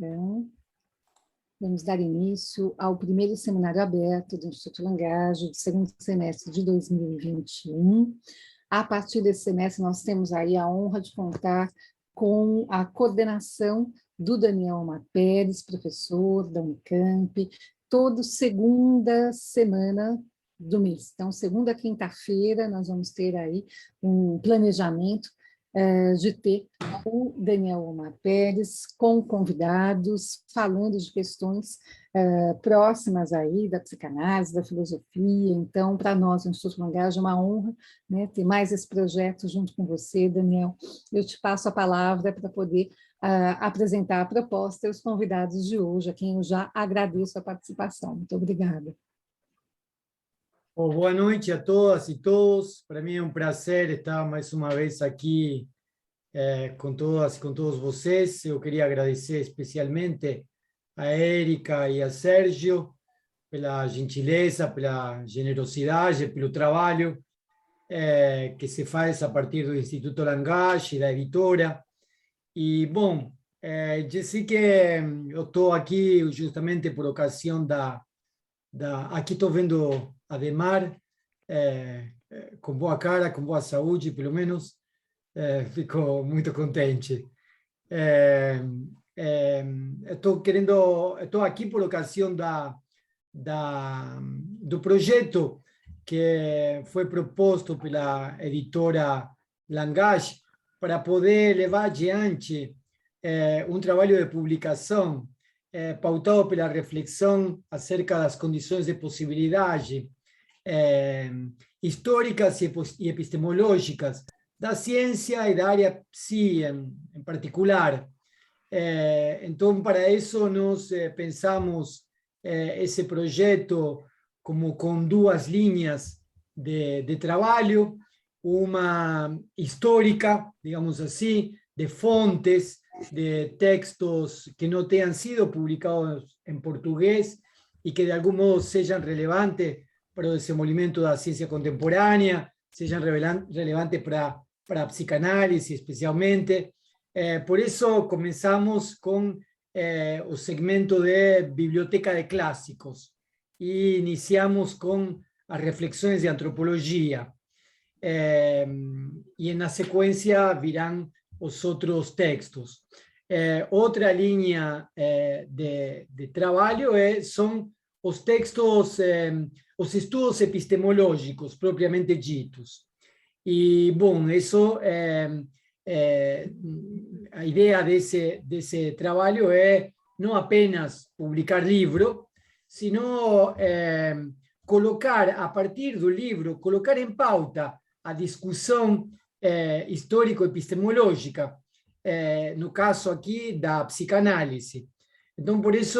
então, vamos dar início ao primeiro seminário aberto do Instituto Langaje, do segundo semestre de 2021. A partir desse semestre, nós temos aí a honra de contar com a coordenação do Daniel Omar Pérez, professor da Unicamp, toda segunda semana do mês. Então, segunda quinta-feira, nós vamos ter aí um planejamento de ter o Daniel Omar Pérez com convidados, falando de questões próximas aí da psicanálise, da filosofia. Então, para nós, no Instituto Langaje, é uma honra, né, ter mais esse projeto junto com você, Daniel. Eu te passo a palavra para poder apresentar a proposta e os convidados de hoje, a quem eu já agradeço a participação. Muito obrigada. Boa noite a todas e todos. Para mim é um prazer estar mais uma vez aqui com todas e com todos vocês. Eu queria agradecer especialmente a Érica e a Sérgio pela gentileza, pela generosidade, pelo trabalho que se faz a partir do Instituto Langaje, da editora. E, bom, eu sei que eu estou aqui justamente por ocasião aqui estou vendo Ademar, com boa cara, com boa saúde, pelo menos, fico muito contente. Estou aqui por ocasião do projeto que foi proposto pela editora Langaje para poder levar adiante um trabalho de publicação pautado pela reflexão acerca das condições de possibilidade históricas e epistemológicas da ciência e da área psi em particular. Então, para isso, nós pensamos esse projeto como com duas linhas de trabalho, uma histórica, digamos assim, de fontes, de textos que não tenham sido publicados em português e que de algum modo sejam relevantes para o desenvolvimento da ciência contemporânea, sejam relevantes para a psicanálise, especialmente. Por isso, começamos com o segmento de Biblioteca de Clássicos e iniciamos com as reflexões de antropologia. E na sequência virão os outros textos. Outra linha de trabalho são os textos, os estudos epistemológicos propriamente ditos. E, bom, isso a ideia desse trabalho é não apenas publicar livro, sino colocar, a partir do livro, colocar em pauta a discussão histórico-epistemológica, no caso aqui da psicanálise. Então, por isso,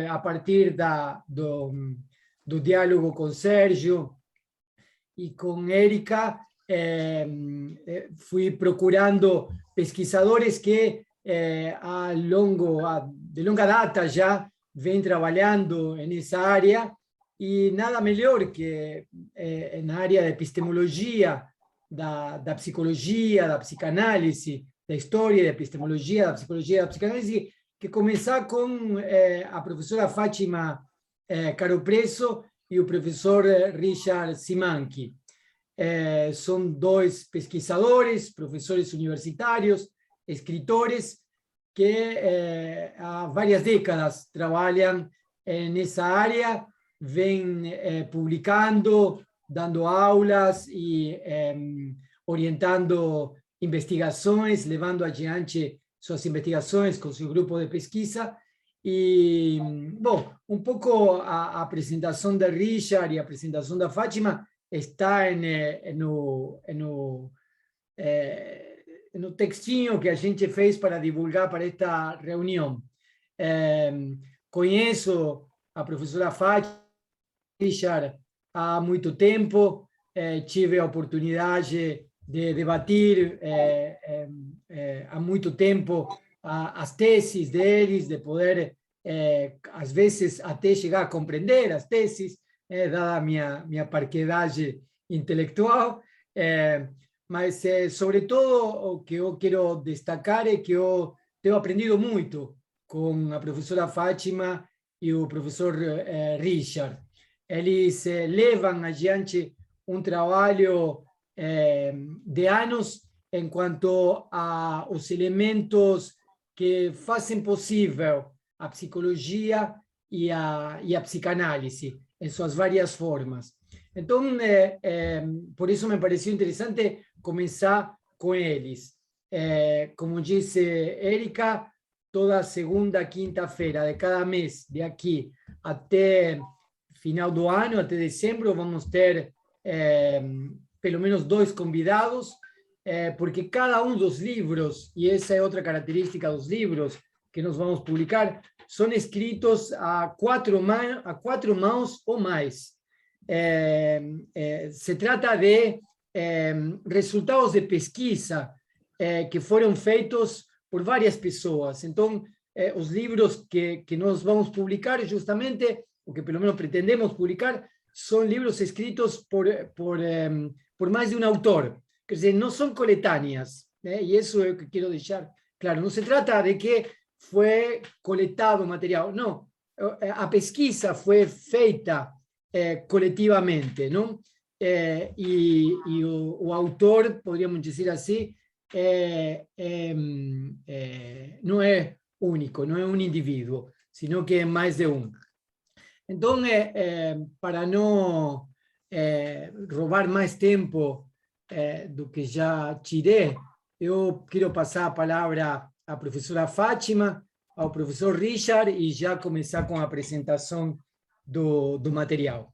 a partir do diálogo com Sérgio e com Érica, fui procurando pesquisadores que de longa data já vêm trabalhando nessa área, e nada melhor que na área da epistemologia, da psicologia, da psicanálise, da história da epistemologia, da psicologia, da psicanálise, que começar com a professora Fátima Caro Preso e o professor Richard Simanki. São dois pesquisadores, professores universitários, escritores, que há várias décadas trabalham nessa área, vêm publicando, dando aulas e orientando investigações, levando adiante suas investigações com seu grupo de pesquisa. E, bom, um pouco a apresentação da Richard e a apresentação da Fátima está no textinho que a gente fez para divulgar para esta reunião. Conheço a professora Fátima, Richard, há muito tempo, tive a oportunidade de debater há muito tempo as teses deles, de poder, às vezes, até chegar a compreender as teses, dada a minha parquedade intelectual, mas, sobretudo, o que eu quero destacar é que eu tenho aprendido muito com a professora Fátima e o professor Richard. Eles levam adiante trabalho de anos em quanto aos elementos que fazem possível a psicologia e a psicanálise em suas várias formas. Então, por isso me pareceu interessante começar com eles. Como disse Érica, toda segunda, quinta-feira de cada mês, de aqui até final do ano, até dezembro, vamos ter pelo menos 2 convidados, porque cada dos livros, e essa é outra característica dos livros que nós vamos publicar, são escritos a 4 mãos ou mais. Se trata de resultados de pesquisa que foram feitos por várias pessoas. Então, os livros que nós vamos publicar, justamente, o que pelo menos pretendemos publicar, são livros escritos por mais de um autor. Quer dizer, não são coletâneas, né? E isso é o que quero deixar claro. Não se trata de que foi coletado material, não. A pesquisa foi feita coletivamente, não? E o autor, poderíamos dizer assim, não é único, não é um indivíduo, sino que é mais de um. Então, para não roubar mais tempo do que já tirei, eu quero passar a palavra à professora Fátima, ao professor Richard, e já começar com a apresentação do material.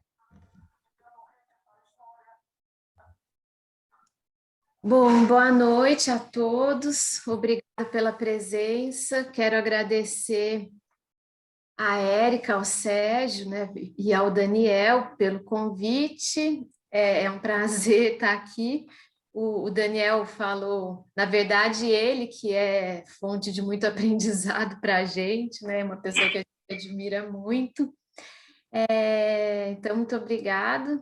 Bom, boa noite a todos, obrigada pela presença, quero agradecer a Érica, ao Sérgio, né, e ao Daniel pelo convite, é um prazer estar aqui. O Daniel falou, na verdade, ele que é fonte de muito aprendizado para a gente, né, uma pessoa que a gente admira muito. Então, muito obrigada.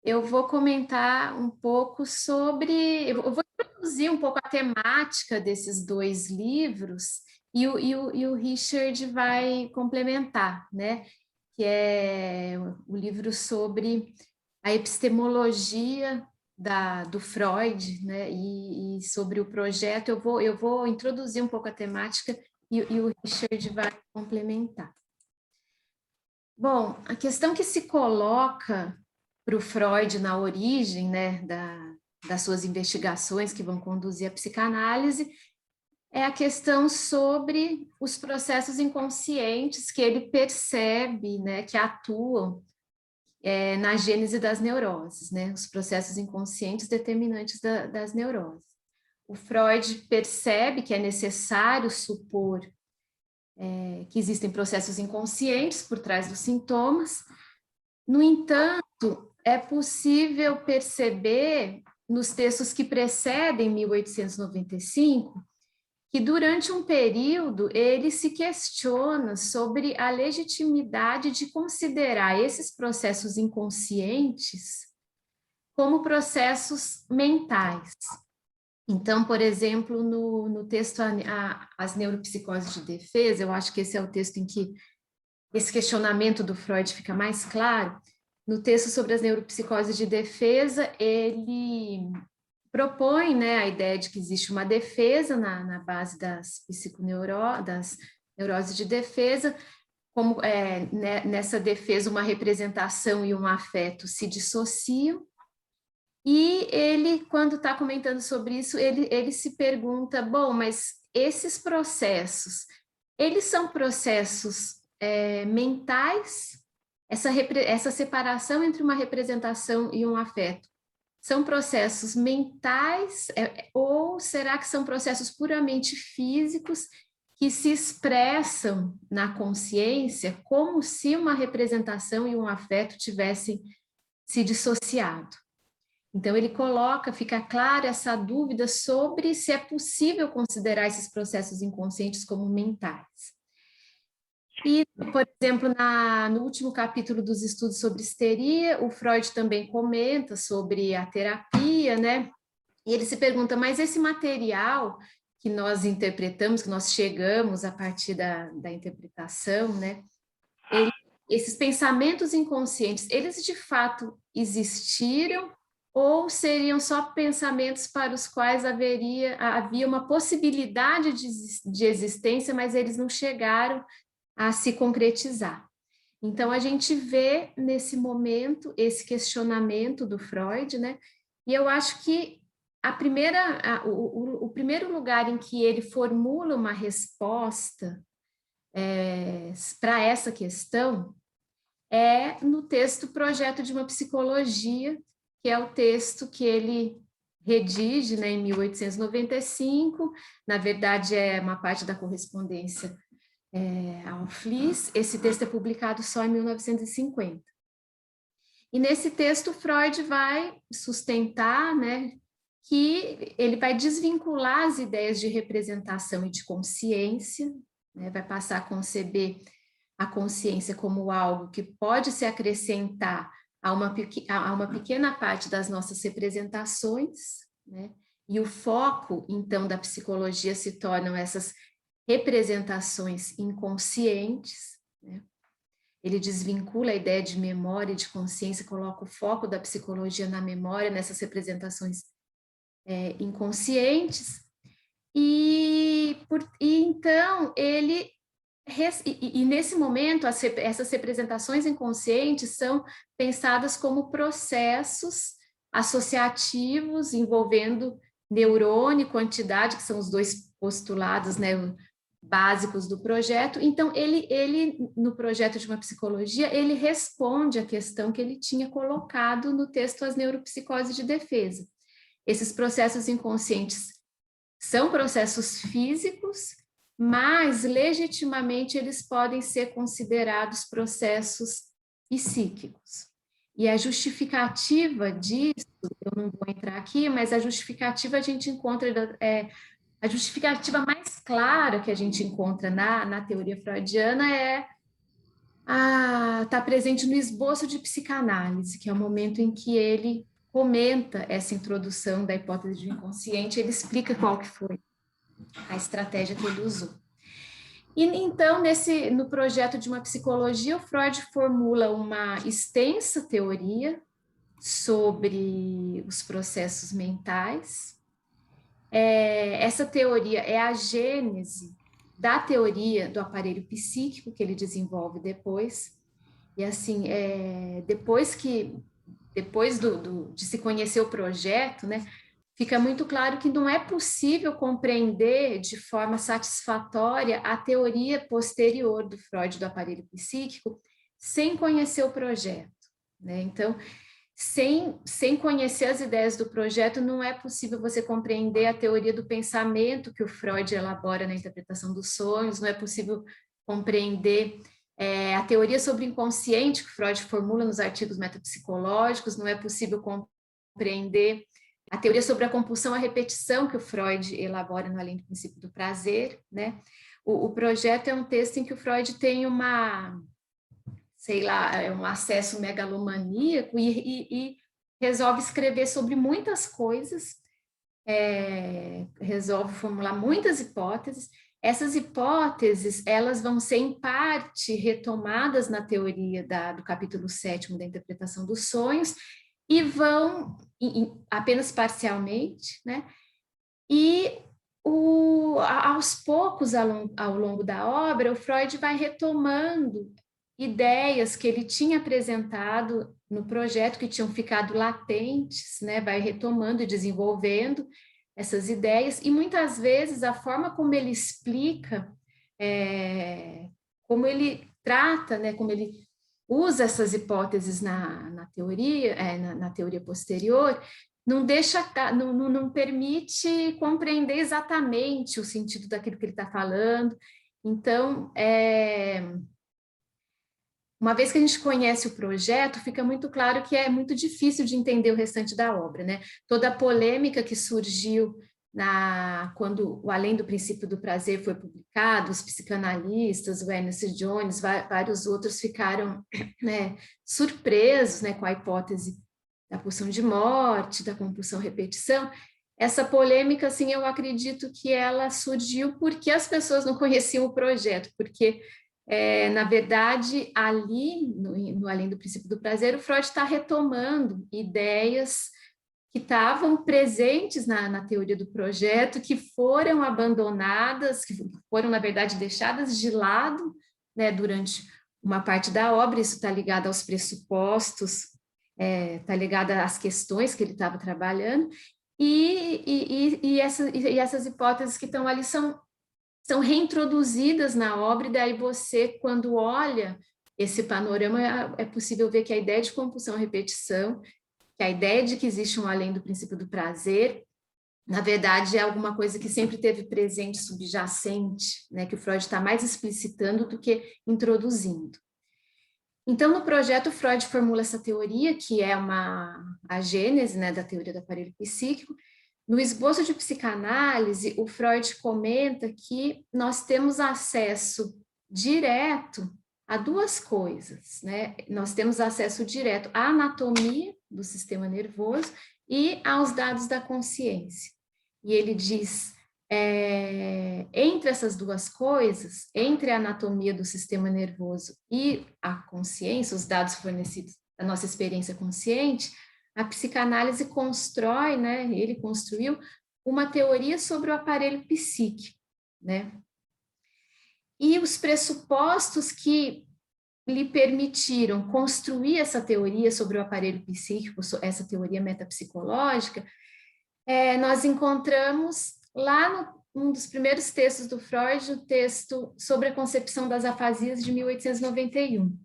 Eu vou comentar um pouco eu vou introduzir um pouco a temática desses 2 livros e o Richard vai complementar, né? Que é o livro sobre a epistemologia do Freud, né? E sobre o projeto. Eu vou introduzir um pouco a temática e o Richard vai complementar. Bom, a questão que se coloca para o Freud na origem, né, das suas investigações que vão conduzir a psicanálise, é a questão sobre os processos inconscientes que ele percebe, né, que atuam na gênese das neuroses, né, os processos inconscientes determinantes das neuroses. O Freud percebe que é necessário supor que existem processos inconscientes por trás dos sintomas. No entanto, é possível perceber nos textos que precedem 1895 que durante um período ele se questiona sobre a legitimidade de considerar esses processos inconscientes como processos mentais. Então, por exemplo, no texto As Neuropsicoses de Defesa, eu acho que esse é o texto em que esse questionamento do Freud fica mais claro. No texto sobre as neuropsicoses de defesa, ele propõe, né, a ideia de que existe uma defesa na base das neuroses de defesa, como nessa defesa uma representação e um afeto se dissociam, e ele, quando está comentando sobre isso, ele se pergunta, bom, mas esses processos, eles são processos mentais? Essa separação entre uma representação e um afeto são processos mentais ou será que são processos puramente físicos que se expressam na consciência como se uma representação e um afeto tivessem se dissociado? Então ele fica clara essa dúvida sobre se é possível considerar esses processos inconscientes como mentais. E, por exemplo, no último capítulo dos estudos sobre histeria, o Freud também comenta sobre a terapia, né? E ele se pergunta, mas esse material que nós interpretamos, que nós chegamos a partir da interpretação, né? Esses pensamentos inconscientes, eles de fato existiram ou seriam só pensamentos para os quais havia uma possibilidade de existência, mas eles não chegaram a se concretizar? Então, a gente vê nesse momento esse questionamento do Freud, né? E eu acho que o primeiro lugar em que ele formula uma resposta para essa questão é no texto Projeto de uma Psicologia, que é o texto que ele redige, né, em 1895, na verdade é uma parte da correspondência ao Fliess. Esse texto é publicado só em 1950. E nesse texto Freud vai sustentar, né, que ele vai desvincular as ideias de representação e de consciência, né, vai passar a conceber a consciência como algo que pode se acrescentar a uma pequena parte das nossas representações, né? E o foco, então, da psicologia se tornam essas representações inconscientes, né? Ele desvincula a ideia de memória e de consciência, coloca o foco da psicologia na memória, nessas representações inconscientes, e então ele... E nesse momento, essas representações inconscientes são pensadas como processos associativos envolvendo neurônio e quantidade, que são os dois postulados, né, básicos do projeto. Então, ele, no projeto de uma psicologia, ele responde à questão que ele tinha colocado no texto As Neuropsicoses de Defesa. Esses processos inconscientes são processos físicos, mas legitimamente eles podem ser considerados processos psíquicos. E a justificativa disso, eu não vou entrar aqui, mas a justificativa a gente encontra, a justificativa mais clara que a gente encontra na teoria freudiana está presente no esboço de psicanálise, que é o momento em que ele comenta essa introdução da hipótese do inconsciente, ele explica qual que foi a estratégia que ele usou. E então, no projeto de uma psicologia, o Freud formula uma extensa teoria sobre os processos mentais. Essa teoria é a gênese da teoria do aparelho psíquico que ele desenvolve depois. E assim, depois de se conhecer o projeto, né, fica muito claro que não é possível compreender de forma satisfatória a teoria posterior do Freud do aparelho psíquico sem conhecer o projeto, né? Então, sem conhecer as ideias do projeto, não é possível você compreender a teoria do pensamento que o Freud elabora na interpretação dos sonhos, não é possível compreender a teoria sobre o inconsciente que Freud formula nos artigos metapsicológicos, não é possível compreender a teoria sobre a compulsão à repetição que o Freud elabora no Além do Princípio do Prazer, né? O projeto é um texto em que o Freud tem um acesso megalomaníaco e resolve escrever sobre muitas coisas, resolve formular muitas hipóteses. Essas hipóteses, elas vão ser em parte retomadas na teoria do capítulo 7º da interpretação dos sonhos, e vão apenas parcialmente, né? E aos poucos, ao longo da obra, o Freud vai retomando ideias que ele tinha apresentado no projeto, que tinham ficado latentes, né? Vai retomando e desenvolvendo essas ideias, e muitas vezes a forma como ele explica, como ele trata, né? Como ele usa essas hipóteses na teoria posterior, não permite compreender exatamente o sentido daquilo que ele está falando. Então, uma vez que a gente conhece o projeto, fica muito claro que é muito difícil de entender o restante da obra, né? Toda a polêmica que surgiu quando o Além do Princípio do Prazer foi publicado, os psicanalistas, o Ernest Jones, vários outros ficaram, né, surpresos, né, com a hipótese da pulsão de morte, da compulsão repetição. essa polêmica, assim, eu acredito que ela surgiu porque as pessoas não conheciam o projeto, porque, na verdade, ali, no Além do Princípio do Prazer, o Freud está retomando ideias que estavam presentes na teoria do projeto, que foram abandonadas, que foram, na verdade, deixadas de lado, né, durante uma parte da obra. Isso está ligado aos pressupostos, está ligado às questões que ele estava trabalhando, e essas hipóteses que estão ali são reintroduzidas na obra, e daí você, quando olha esse panorama, é possível ver que a ideia de compulsão e repetição, que a ideia de que existe um além do princípio do prazer, na verdade, é alguma coisa que sempre teve presente, subjacente, né, que o Freud está mais explicitando do que introduzindo. Então, no projeto, Freud formula essa teoria, que é a gênese, né, da teoria do aparelho psíquico. No esboço de psicanálise, o Freud comenta que nós temos acesso direto a duas coisas, né? Nós temos acesso direto à anatomia do sistema nervoso e aos dados da consciência. E ele diz, entre essas duas coisas, entre a anatomia do sistema nervoso e a consciência, os dados fornecidos da nossa experiência consciente, a psicanálise constrói, né, ele construiu uma teoria sobre o aparelho psíquico, né? E os pressupostos que lhe permitiram construir essa teoria sobre o aparelho psíquico, essa teoria metapsicológica, nós encontramos lá num dos primeiros textos do Freud, o texto sobre a concepção das afasias de 1891.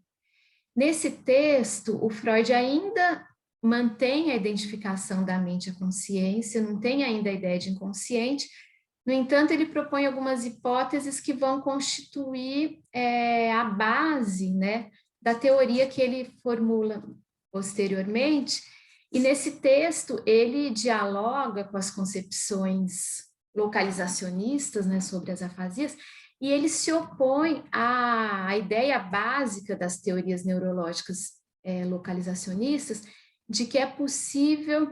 Nesse texto, o Freud ainda mantém a identificação da mente à consciência, não tem ainda a ideia de inconsciente. No entanto, ele propõe algumas hipóteses que vão constituir a base, né, da teoria que ele formula posteriormente. E nesse texto, ele dialoga com as concepções localizacionistas, né, sobre as afasias, e ele se opõe à ideia básica das teorias neurológicas localizacionistas, de que é possível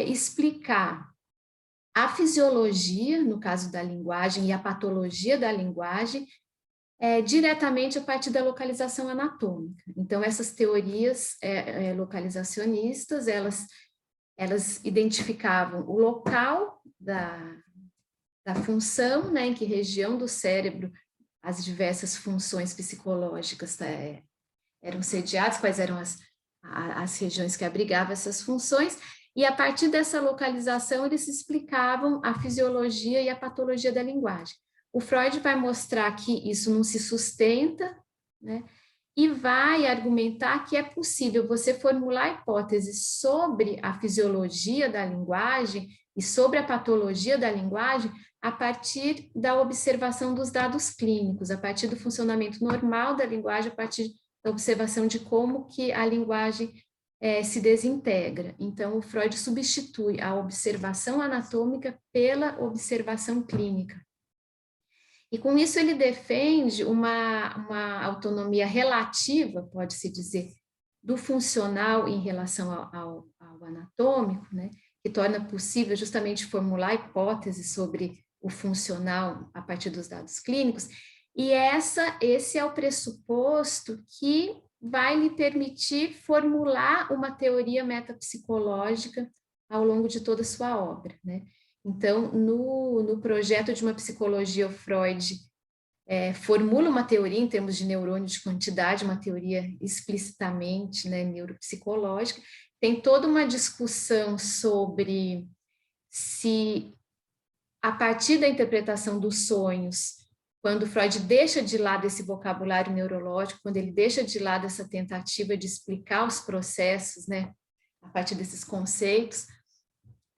explicar a fisiologia, no caso da linguagem, e a patologia da linguagem, diretamente a partir da localização anatômica. Então, essas teorias localizacionistas, elas identificavam o local da função, né, em que região do cérebro as diversas funções psicológicas eram sediadas, quais eram as regiões que abrigavam essas funções, e a partir dessa localização eles explicavam a fisiologia e a patologia da linguagem. O Freud vai mostrar que isso não se sustenta, né, e vai argumentar que é possível você formular hipóteses sobre a fisiologia da linguagem e sobre a patologia da linguagem a partir da observação dos dados clínicos, a partir do funcionamento normal da linguagem, a partir da observação de como que a linguagem se desintegra. Então, o Freud substitui a observação anatômica pela observação clínica. E com isso ele defende uma autonomia relativa, pode-se dizer, do funcional em relação ao anatômico, né, que torna possível justamente formular hipóteses sobre o funcional a partir dos dados clínicos, e esse é o pressuposto que vai lhe permitir formular uma teoria metapsicológica ao longo de toda a sua obra, né? Então, no projeto de uma psicologia, o Freud formula uma teoria em termos de neurônio de quantidade, uma teoria explicitamente, né, neuropsicológica. Tem toda uma discussão sobre se, a partir da interpretação dos sonhos, quando Freud deixa de lado esse vocabulário neurológico, quando ele deixa de lado essa tentativa de explicar os processos, né, a partir desses conceitos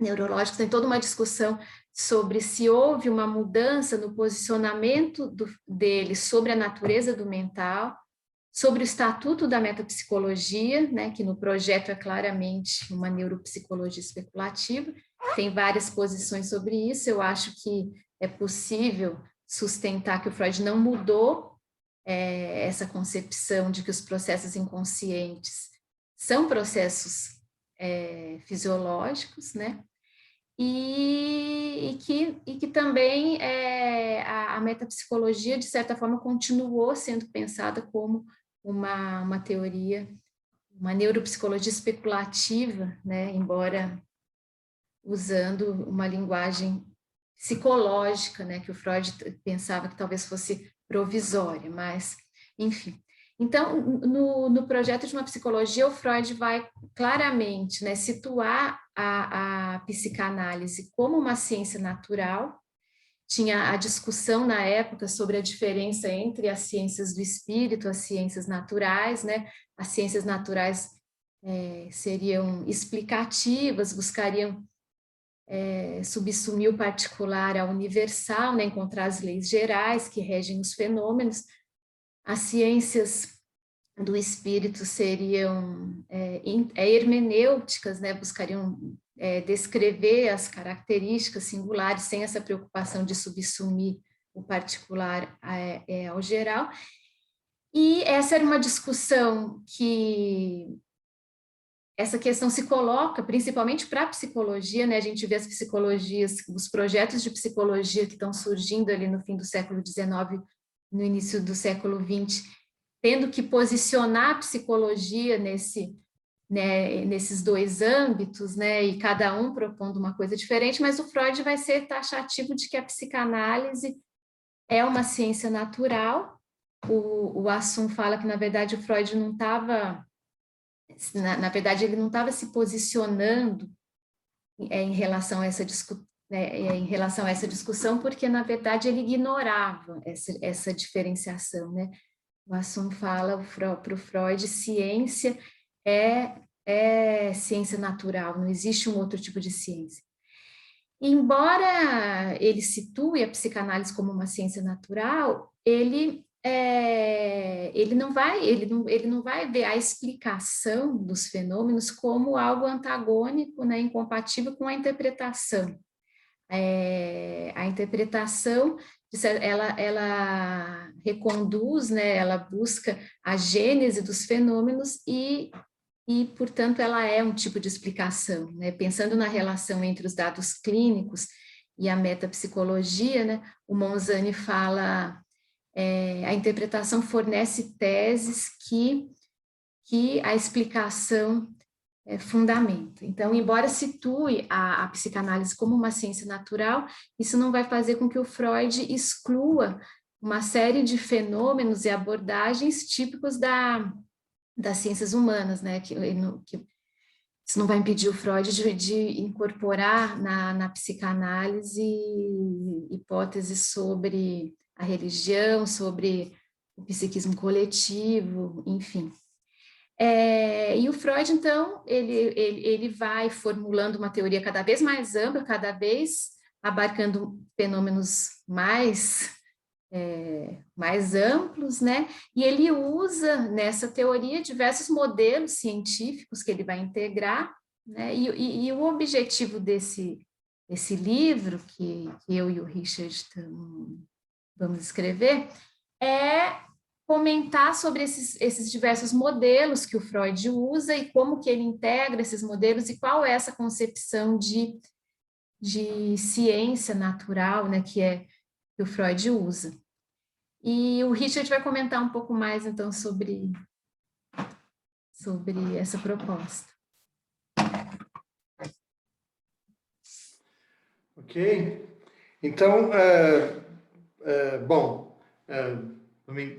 neurológicos, tem toda uma discussão sobre se houve uma mudança no posicionamento dele sobre a natureza do mental, sobre o estatuto da metapsicologia, né, que no projeto é claramente uma neuropsicologia especulativa, tem várias posições sobre isso. Eu acho que é possível sustentar que o Freud não mudou essa concepção de que os processos inconscientes são processos fisiológicos, né? e que também a metapsicologia, de certa forma, continuou sendo pensada como uma teoria, uma neuropsicologia especulativa, né, embora usando uma linguagem psicológica, né, que o Freud pensava que talvez fosse provisória, mas, enfim. Então, no projeto de uma psicologia, o Freud vai claramente, né, situar a psicanálise como uma ciência natural. Tinha a discussão na época sobre a diferença entre as ciências do espírito, as ciências naturais, né? As ciências naturais seriam explicativas, buscariam subsumir o particular ao universal, né? Encontrar as leis gerais que regem os fenômenos. As ciências do espírito seriam hermenêuticas, né? Buscariam descrever as características singulares sem essa preocupação de subsumir o particular ao geral. E essa era uma discussão que essa questão se coloca principalmente para a psicologia, né? A gente vê as psicologias, os projetos de psicologia que estão surgindo ali no fim do século XIX, no início do século XX, tendo que posicionar a psicologia nesses dois âmbitos, né, e cada um propondo uma coisa diferente, mas o Freud vai ser taxativo de que a psicanálise é uma ciência natural. O Assum fala que, na verdade, o Freud não estava, na verdade, ele não estava se posicionando em relação a essa discussão, porque, na verdade, ele ignorava essa diferenciação, né? O Assum fala para o Freud, ciência é ciência natural, não existe um outro tipo de ciência. Embora ele situe a psicanálise como uma ciência natural, ele não vai ver a explicação dos fenômenos como algo antagônico, né, incompatível com a interpretação. A interpretação ela reconduz, né, ela busca a gênese dos fenômenos e, portanto, ela é um tipo de explicação, né? Pensando na relação entre os dados clínicos e a metapsicologia, né, o Monzani fala, a interpretação fornece teses que a explicação fundamenta. Então, embora situe a psicanálise como uma ciência natural, isso não vai fazer com que o Freud exclua uma série de fenômenos e abordagens típicos das ciências humanas, né? Que isso não vai impedir o Freud de incorporar na psicanálise hipóteses sobre a religião, sobre o psiquismo coletivo, enfim. E o Freud, então, ele vai formulando uma teoria cada vez mais ampla, cada vez abarcando fenômenos mais amplos, né? E ele usa nessa teoria diversos modelos científicos que ele vai integrar, né? E o objetivo desse livro, que eu e o Richard vamos escrever, é comentar sobre esses diversos modelos que o Freud usa e como que ele integra esses modelos e qual é essa concepção de ciência natural, né, que o Freud usa. E o Richard vai comentar um pouco mais, então, sobre essa proposta. Ok. Então,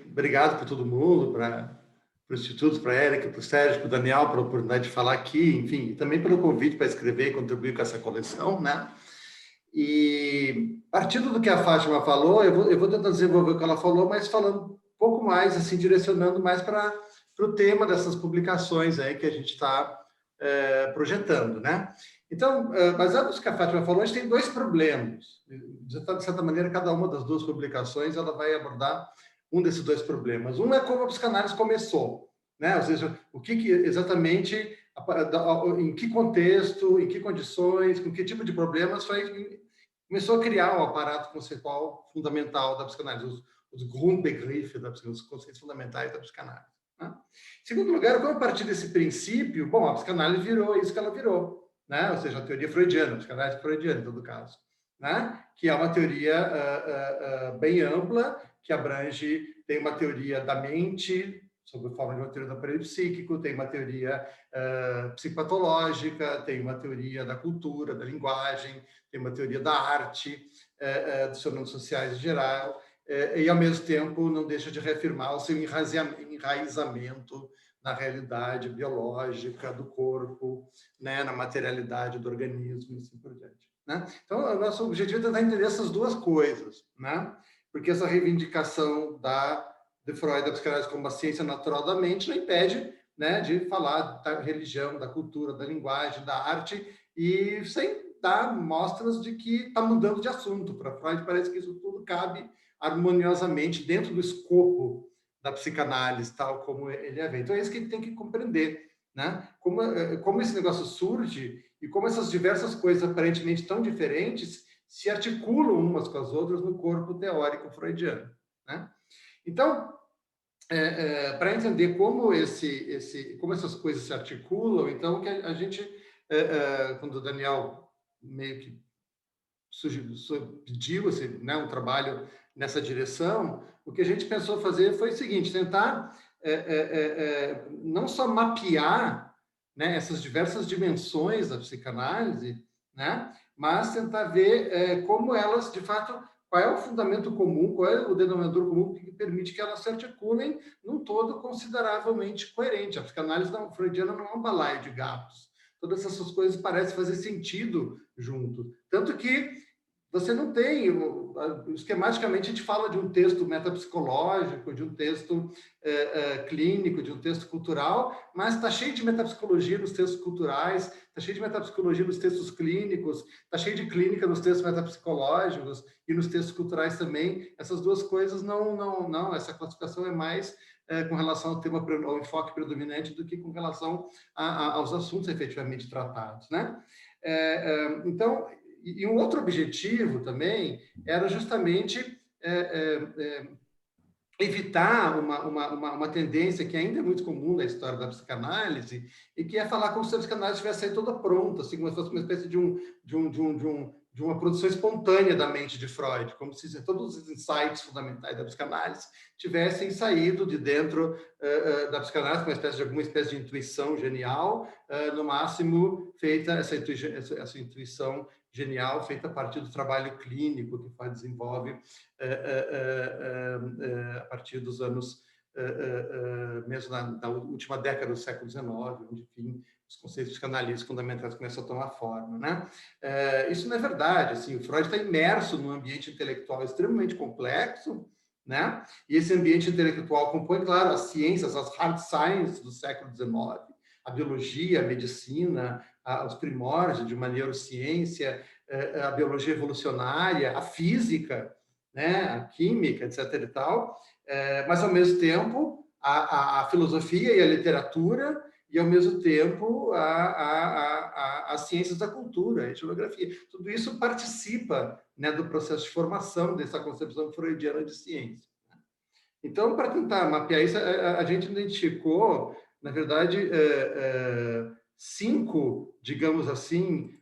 obrigado para todo mundo, para o Instituto, para a Érica, para o Sérgio, para o Daniel, pela oportunidade de falar aqui, enfim, e também pelo convite para escrever e contribuir com essa coleção, né? E partindo do que a Fátima falou, eu vou tentar desenvolver o que ela falou, mas falando um pouco mais, assim, direcionando mais para o tema dessas publicações aí que a gente está projetando, né? Então, baseado no que a Fátima falou, a gente tem dois problemas. De certa maneira, cada uma das duas publicações ela vai abordar um desses dois problemas. Um é como a psicanálise começou, né? Ou seja, o que exatamente, em que contexto, em que condições, com que tipo de problemas começou a criar o aparato conceitual fundamental da psicanálise, os Grundbegriffe da psicanálise, os conceitos fundamentais da psicanálise. Né? Em segundo lugar, como a partir desse princípio, bom, a psicanálise virou isso que ela virou. né? Ou seja, a teoria freudiana, a psicanálise freudiana, em todo caso, né? Que é uma teoria bem ampla, que abrange, tem uma teoria da mente, sob a forma de uma teoria do aparelho psíquico, tem uma teoria psicopatológica, tem uma teoria da cultura, da linguagem, tem uma teoria da arte, dos fenômenos sociais em geral, e, ao mesmo tempo, não deixa de reafirmar o seu enraizamento na realidade biológica do corpo, né, na materialidade do organismo e assim por diante, né? Então, o nosso objetivo é tentar entender essas duas coisas, né? Porque essa reivindicação de Freud, da psicanálise como uma ciência natural da mente, não impede, né, de falar da religião, da cultura, da linguagem, da arte, e sem dar mostras de que está mudando de assunto. Para Freud, parece que isso tudo cabe harmoniosamente dentro do escopo da psicanálise, tal como ele é. Então, é isso que ele tem que compreender, né? Como esse negócio surge e como essas diversas coisas aparentemente tão diferentes se articulam umas com as outras no corpo teórico freudiano, né? Então, para entender como essas coisas se articulam, então, que a gente, quando o Daniel meio que pediu assim, né, um trabalho nessa direção, o que a gente pensou fazer foi o seguinte: tentar não só mapear, né, essas diversas dimensões da psicanálise, né, mas tentar ver como elas, de fato, qual é o fundamento comum, qual é o denominador comum que permite que elas se articulem num todo consideravelmente coerente. A psicanálise freudiana não é um balaio de gatos. Todas essas coisas parecem fazer sentido junto. Tanto que você não tem, esquematicamente, a gente fala de um texto metapsicológico, de um texto clínico, de um texto cultural, mas está cheio de metapsicologia nos textos culturais, está cheio de metapsicologia nos textos clínicos, está cheio de clínica nos textos metapsicológicos e nos textos culturais também. Essas duas coisas não, essa classificação é mais com relação ao tema, ao enfoque predominante, do que com relação aos assuntos efetivamente tratados, né? Então, e um outro objetivo também era justamente evitar uma tendência que ainda é muito comum na história da psicanálise, e que é falar como se a psicanálise tivesse aí toda pronta, assim, como se fosse uma espécie de uma produção espontânea da mente de Freud, como se todos os insights fundamentais da psicanálise tivessem saído de dentro da psicanálise, alguma espécie de intuição genial, no máximo feita essa intuição genial feita a partir do trabalho clínico que Freud desenvolve a partir dos anos, mesmo na última década do século XIX, onde, enfim, os conceitos psicanalíticos fundamentais começam a tomar forma, né? Isso não é verdade. Assim, o Freud está imerso num ambiente intelectual extremamente complexo, né? E esse ambiente intelectual compõe, claro, as ciências, as hard sciences do século XIX, a biologia, a medicina, os primórdios de uma neurociência, a biologia evolucionária, a física, né, a química, etc. e tal, mas, ao mesmo tempo, a filosofia e a literatura, e, ao mesmo tempo, as ciências da cultura, a geografia. Tudo isso participa, né, do processo de formação dessa concepção freudiana de ciência. Então, para tentar mapear isso, a gente identificou, na verdade, 5, digamos assim,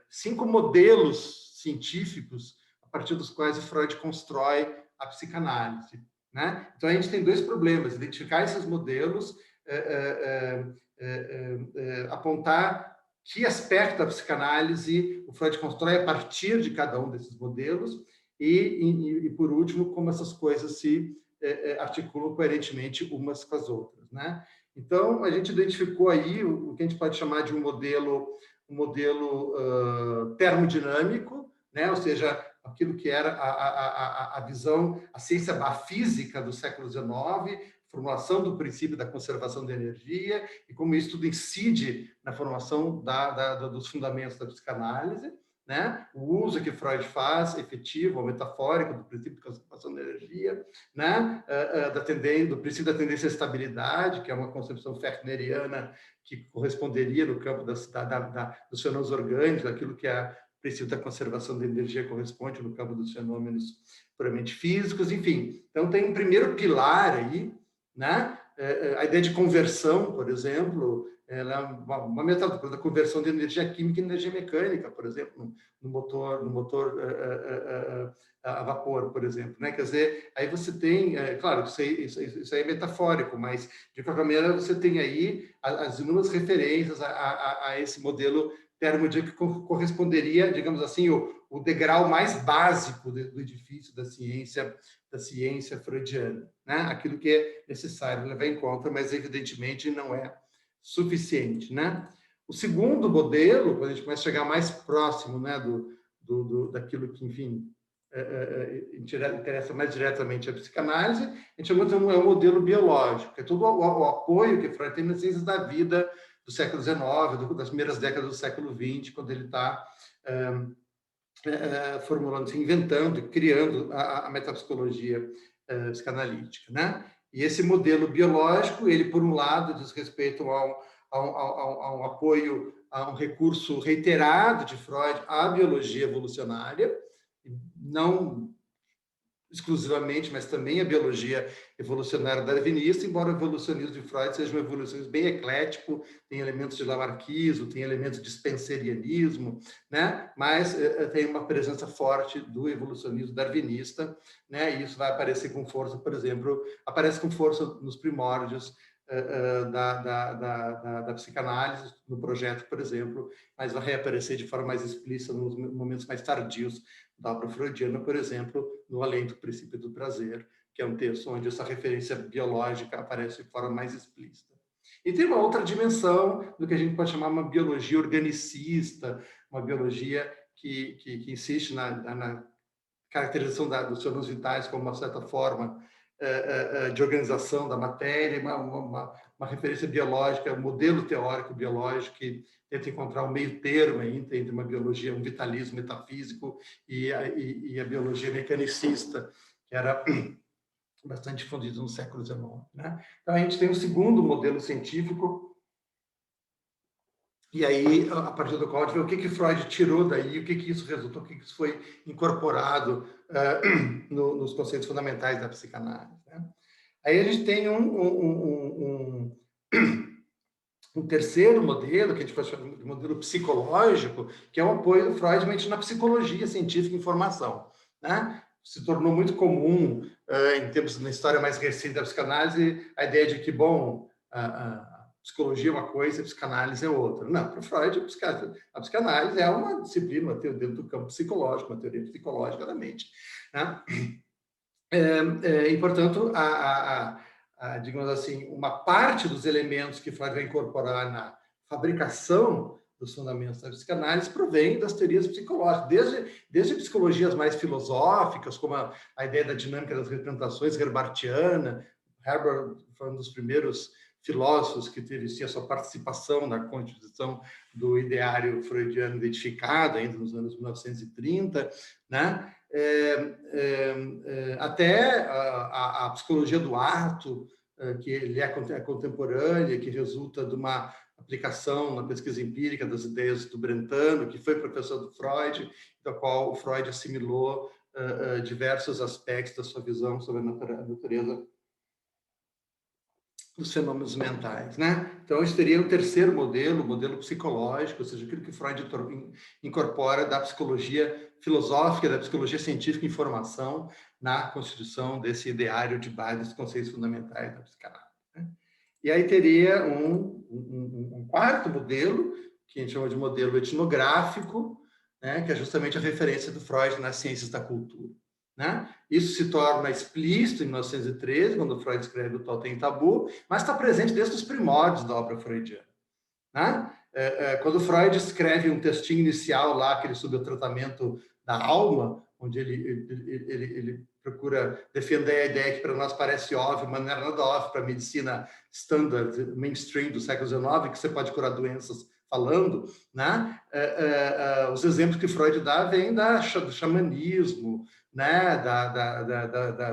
5 modelos científicos a partir dos quais o Freud constrói a psicanálise, né? Então, a gente tem 2 problemas: identificar esses modelos, apontar que aspecto da psicanálise o Freud constrói a partir de cada um desses modelos e por último, como essas coisas se articulam coerentemente umas com as outras, né? Então, a gente identificou aí o que a gente pode chamar de um modelo termodinâmico, né? Ou seja, aquilo que era a visão, a ciência física do século XIX, formulação do princípio da conservação da energia e como isso tudo incide na formação dos fundamentos da psicanálise, né? O uso que Freud faz, efetivo ou metafórico, do princípio de conservação da energia, né? Do princípio da tendência à estabilidade, que é uma concepção fechneriana que corresponderia no campo dos fenômenos orgânicos, aquilo que o princípio da conservação da energia corresponde no campo dos fenômenos puramente físicos, enfim. Então, tem um primeiro pilar aí, né? A ideia de conversão, por exemplo, ela é uma metáfora da conversão de energia química em energia mecânica, por exemplo, no motor a vapor, por exemplo, né? Quer dizer, aí você tem, claro, isso aí é metafórico, mas de qualquer maneira você tem aí as inúmeras referências a esse modelo termodinâmico que corresponderia, digamos assim, o degrau mais básico do edifício da ciência freudiana, né? Aquilo que é necessário levar em conta, mas evidentemente não é suficiente, né? O segundo modelo, quando a gente começa a chegar mais próximo, né, daquilo que, enfim, interessa mais diretamente a psicanálise, a gente chama de um modelo biológico, que é todo o apoio que Freud tem nas ciências da vida do século XIX, das primeiras décadas do século XX, quando ele está formulando, inventando, criando a metapsicologia psicanalítica, né? E esse modelo biológico, ele, por um lado, diz respeito a um apoio, a um recurso reiterado de Freud à biologia evolucionária, não exclusivamente, mas também a biologia evolucionária darwinista, embora o evolucionismo de Freud seja um evolucionismo bem eclético, tem elementos de lamarckismo, tem elementos de spencerianismo, né? Mas tem uma presença forte do evolucionismo darwinista, né? E isso vai aparecer com força, por exemplo, aparece com força nos primórdios da psicanálise, no projeto, por exemplo, mas vai reaparecer de forma mais explícita nos momentos mais tardios da obra freudiana, por exemplo, no Além do Princípio do Prazer, que é um texto onde essa referência biológica aparece de forma mais explícita. E tem uma outra dimensão do que a gente pode chamar uma biologia organicista, uma biologia que insiste na caracterização dos órgãos vitais como uma certa forma de organização da matéria, uma referência biológica, um modelo teórico biológico que tenta encontrar um meio termo entre uma biologia, um vitalismo metafísico e a biologia mecanicista, que era bastante difundido no século XIX, né? Então, a gente tem um segundo modelo científico, e aí, a partir do qual a gente vê o que Freud tirou daí, o que isso resultou, o que isso foi incorporado nos conceitos fundamentais da psicanálise, né? Aí a gente tem um terceiro modelo, que a gente pode chamar de modelo psicológico, que é o apoio do Freud na psicologia científica e informação, né? Se tornou muito comum, em termos na história mais recente da psicanálise, a ideia de que, bom, a psicologia é uma coisa, a psicanálise é outra. Não, para Freud, a psicanálise é uma disciplina dentro do campo psicológico, uma teoria psicológica da mente, né? E, portanto, digamos assim, uma parte dos elementos que Freud vai incorporar na fabricação dos fundamentos da psicanálise provém das teorias psicológicas, desde psicologias mais filosóficas, como a ideia da dinâmica das representações herbartiana. Herbart foi um dos primeiros filósofos que teve a sua participação na constituição do ideário freudiano identificado, ainda nos anos 1930, né? Até a psicologia do ato, que ele é contemporânea, que resulta de uma aplicação na pesquisa empírica das ideias do Brentano, que foi professor do Freud, da qual o Freud assimilou diversos aspectos da sua visão sobre a natureza dos fenômenos mentais, né? Então, isso teria um terceiro modelo, o modelo psicológico, ou seja, aquilo que Freud incorpora da psicologia filosófica, da psicologia científica em formação na constituição desse ideário de base dos conceitos fundamentais da psicanálise, né? E aí teria um quarto modelo, que a gente chama de modelo etnográfico, né? Que é justamente a referência do Freud nas ciências da cultura, né? Isso se torna explícito em 1913, quando Freud escreve o Totem e Tabu, mas está presente desde os primórdios da obra freudiana, né? Quando Freud escreve um textinho inicial lá, aquele sobre o tratamento da alma, onde ele procura defender a ideia que para nós parece óbvia, mas não era nada óbvio para a medicina standard, mainstream do século XIX, que você pode curar doenças falando, né? Os exemplos que Freud dá vêm do xamanismo, né?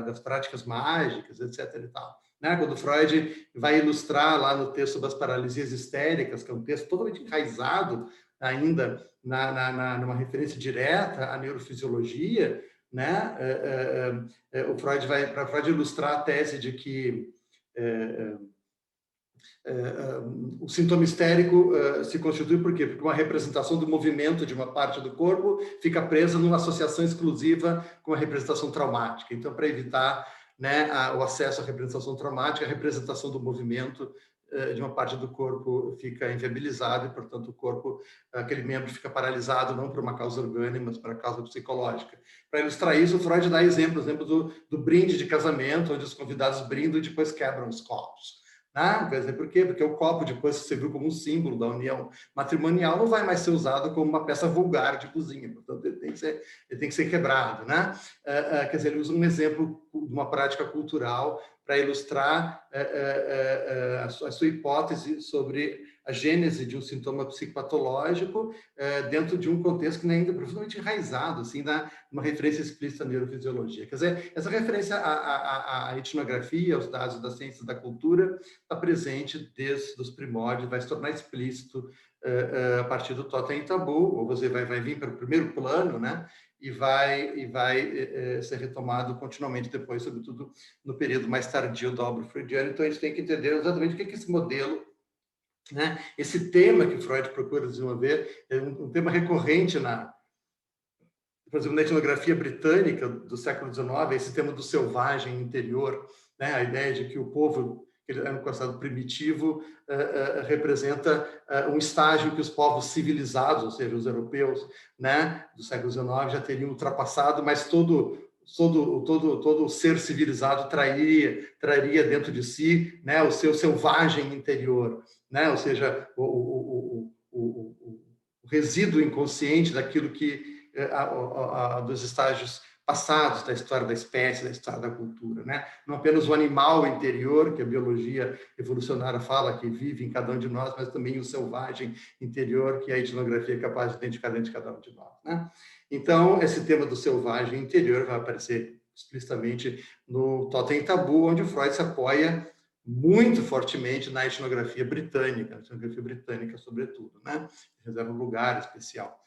Das práticas mágicas, etc. e tal, né? Quando Freud vai ilustrar lá no texto sobre as paralisias histéricas, que é um texto totalmente enraizado ainda numa referência direta à neurofisiologia, né? O Freud vai para Freud ilustrar a tese de que O sintoma histérico se constitui por quê? Porque uma representação do movimento de uma parte do corpo fica presa numa associação exclusiva com a representação traumática. Então, para evitar, né, o acesso à representação traumática, a representação do movimento de uma parte do corpo fica inviabilizada e, portanto, o corpo, aquele membro fica paralisado, não por uma causa orgânica, mas por uma causa psicológica. Para ilustrar isso, o Freud dá exemplo do brinde de casamento, onde os convidados brindam e depois quebram os copos. Quer dizer, por quê? Porque o copo, depois que você viu como um símbolo da união matrimonial, não vai mais ser usado como uma peça vulgar de cozinha, portanto, ele tem que ser quebrado, né? Quer dizer, ele usa um exemplo de uma prática cultural para ilustrar a sua hipótese sobre a gênese de um sintoma psicopatológico dentro de um contexto que ainda é profundamente enraizado, assim, numa referência explícita à neurofisiologia. Quer dizer, essa referência à etnografia, aos dados das ciências da cultura, está presente desde os primórdios, vai se tornar explícito a partir do Totem e Tabu, ou você vai vir para o primeiro plano, né? E vai ser retomado continuamente depois, sobretudo no período mais tardio da obra freudiana. Então, a gente tem que entender exatamente o que é esse modelo, né? Esse tema que Freud procura desenvolver é um tema recorrente por exemplo, na etnografia britânica do século XIX, esse tema do selvagem interior, né? A ideia de que o povo, que é um considerado primitivo, representa um estágio que os povos civilizados, ou seja, os europeus, né, do século XIX, já teriam ultrapassado, mas todo o ser civilizado traria dentro de si, né, o seu selvagem interior, né, ou seja, o resíduo inconsciente daquilo que dos estágios passados da história da espécie, da história da cultura, né? Não apenas o animal interior, que a biologia evolucionária fala que vive em cada um de nós, mas também o selvagem interior, que a etnografia é capaz de identificar dentro de cada um de nós, né? Então, esse tema do selvagem interior vai aparecer explicitamente no Totem e Tabu, onde o Freud se apoia muito fortemente na etnografia britânica, sobretudo, né? Reserva um lugar especial.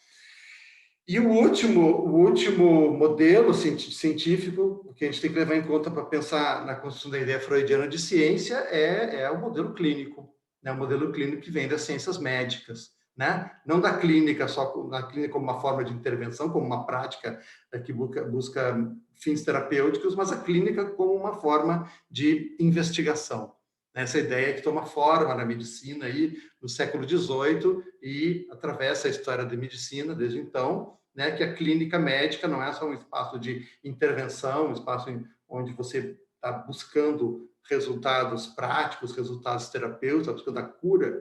E o último modelo científico que a gente tem que levar em conta para pensar na construção da ideia freudiana de ciência é o modelo clínico, né? O modelo clínico que vem das ciências médicas, né? Não da clínica, só na clínica como uma forma de intervenção, como uma prática que busca fins terapêuticos, mas a clínica como uma forma de investigação. Essa ideia que toma forma na medicina aí no século XVIII e atravessa a história da medicina desde então, né, que a clínica médica não é só um espaço de intervenção, um espaço onde você está buscando resultados práticos, resultados terapêuticos, buscando a cura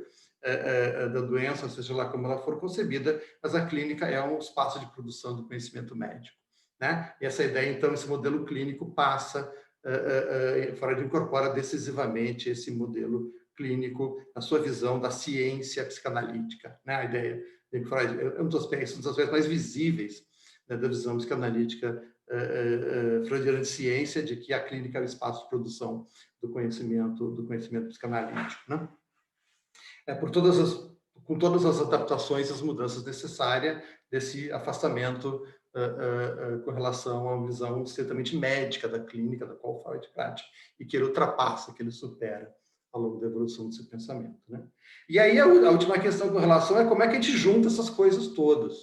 da doença, seja lá como ela for concebida, mas a clínica é um espaço de produção do conhecimento médico, né? E essa ideia, então, esse modelo clínico passa, Freud incorpora decisivamente esse modelo clínico na sua visão da ciência psicanalítica, né? A ideia de Freud é um dos aspectos mais visíveis, né, da visão psicanalítica freudiana de ciência, de que a clínica é o espaço de produção do conhecimento psicanalítico, né? Com todas as adaptações e as mudanças necessárias desse afastamento com relação a uma visão estritamente médica da clínica, da qual Freud pratica, e que ele ultrapassa, que ele supera ao longo da evolução do seu pensamento, né? E aí a última questão com relação é como é que a gente junta essas coisas todas,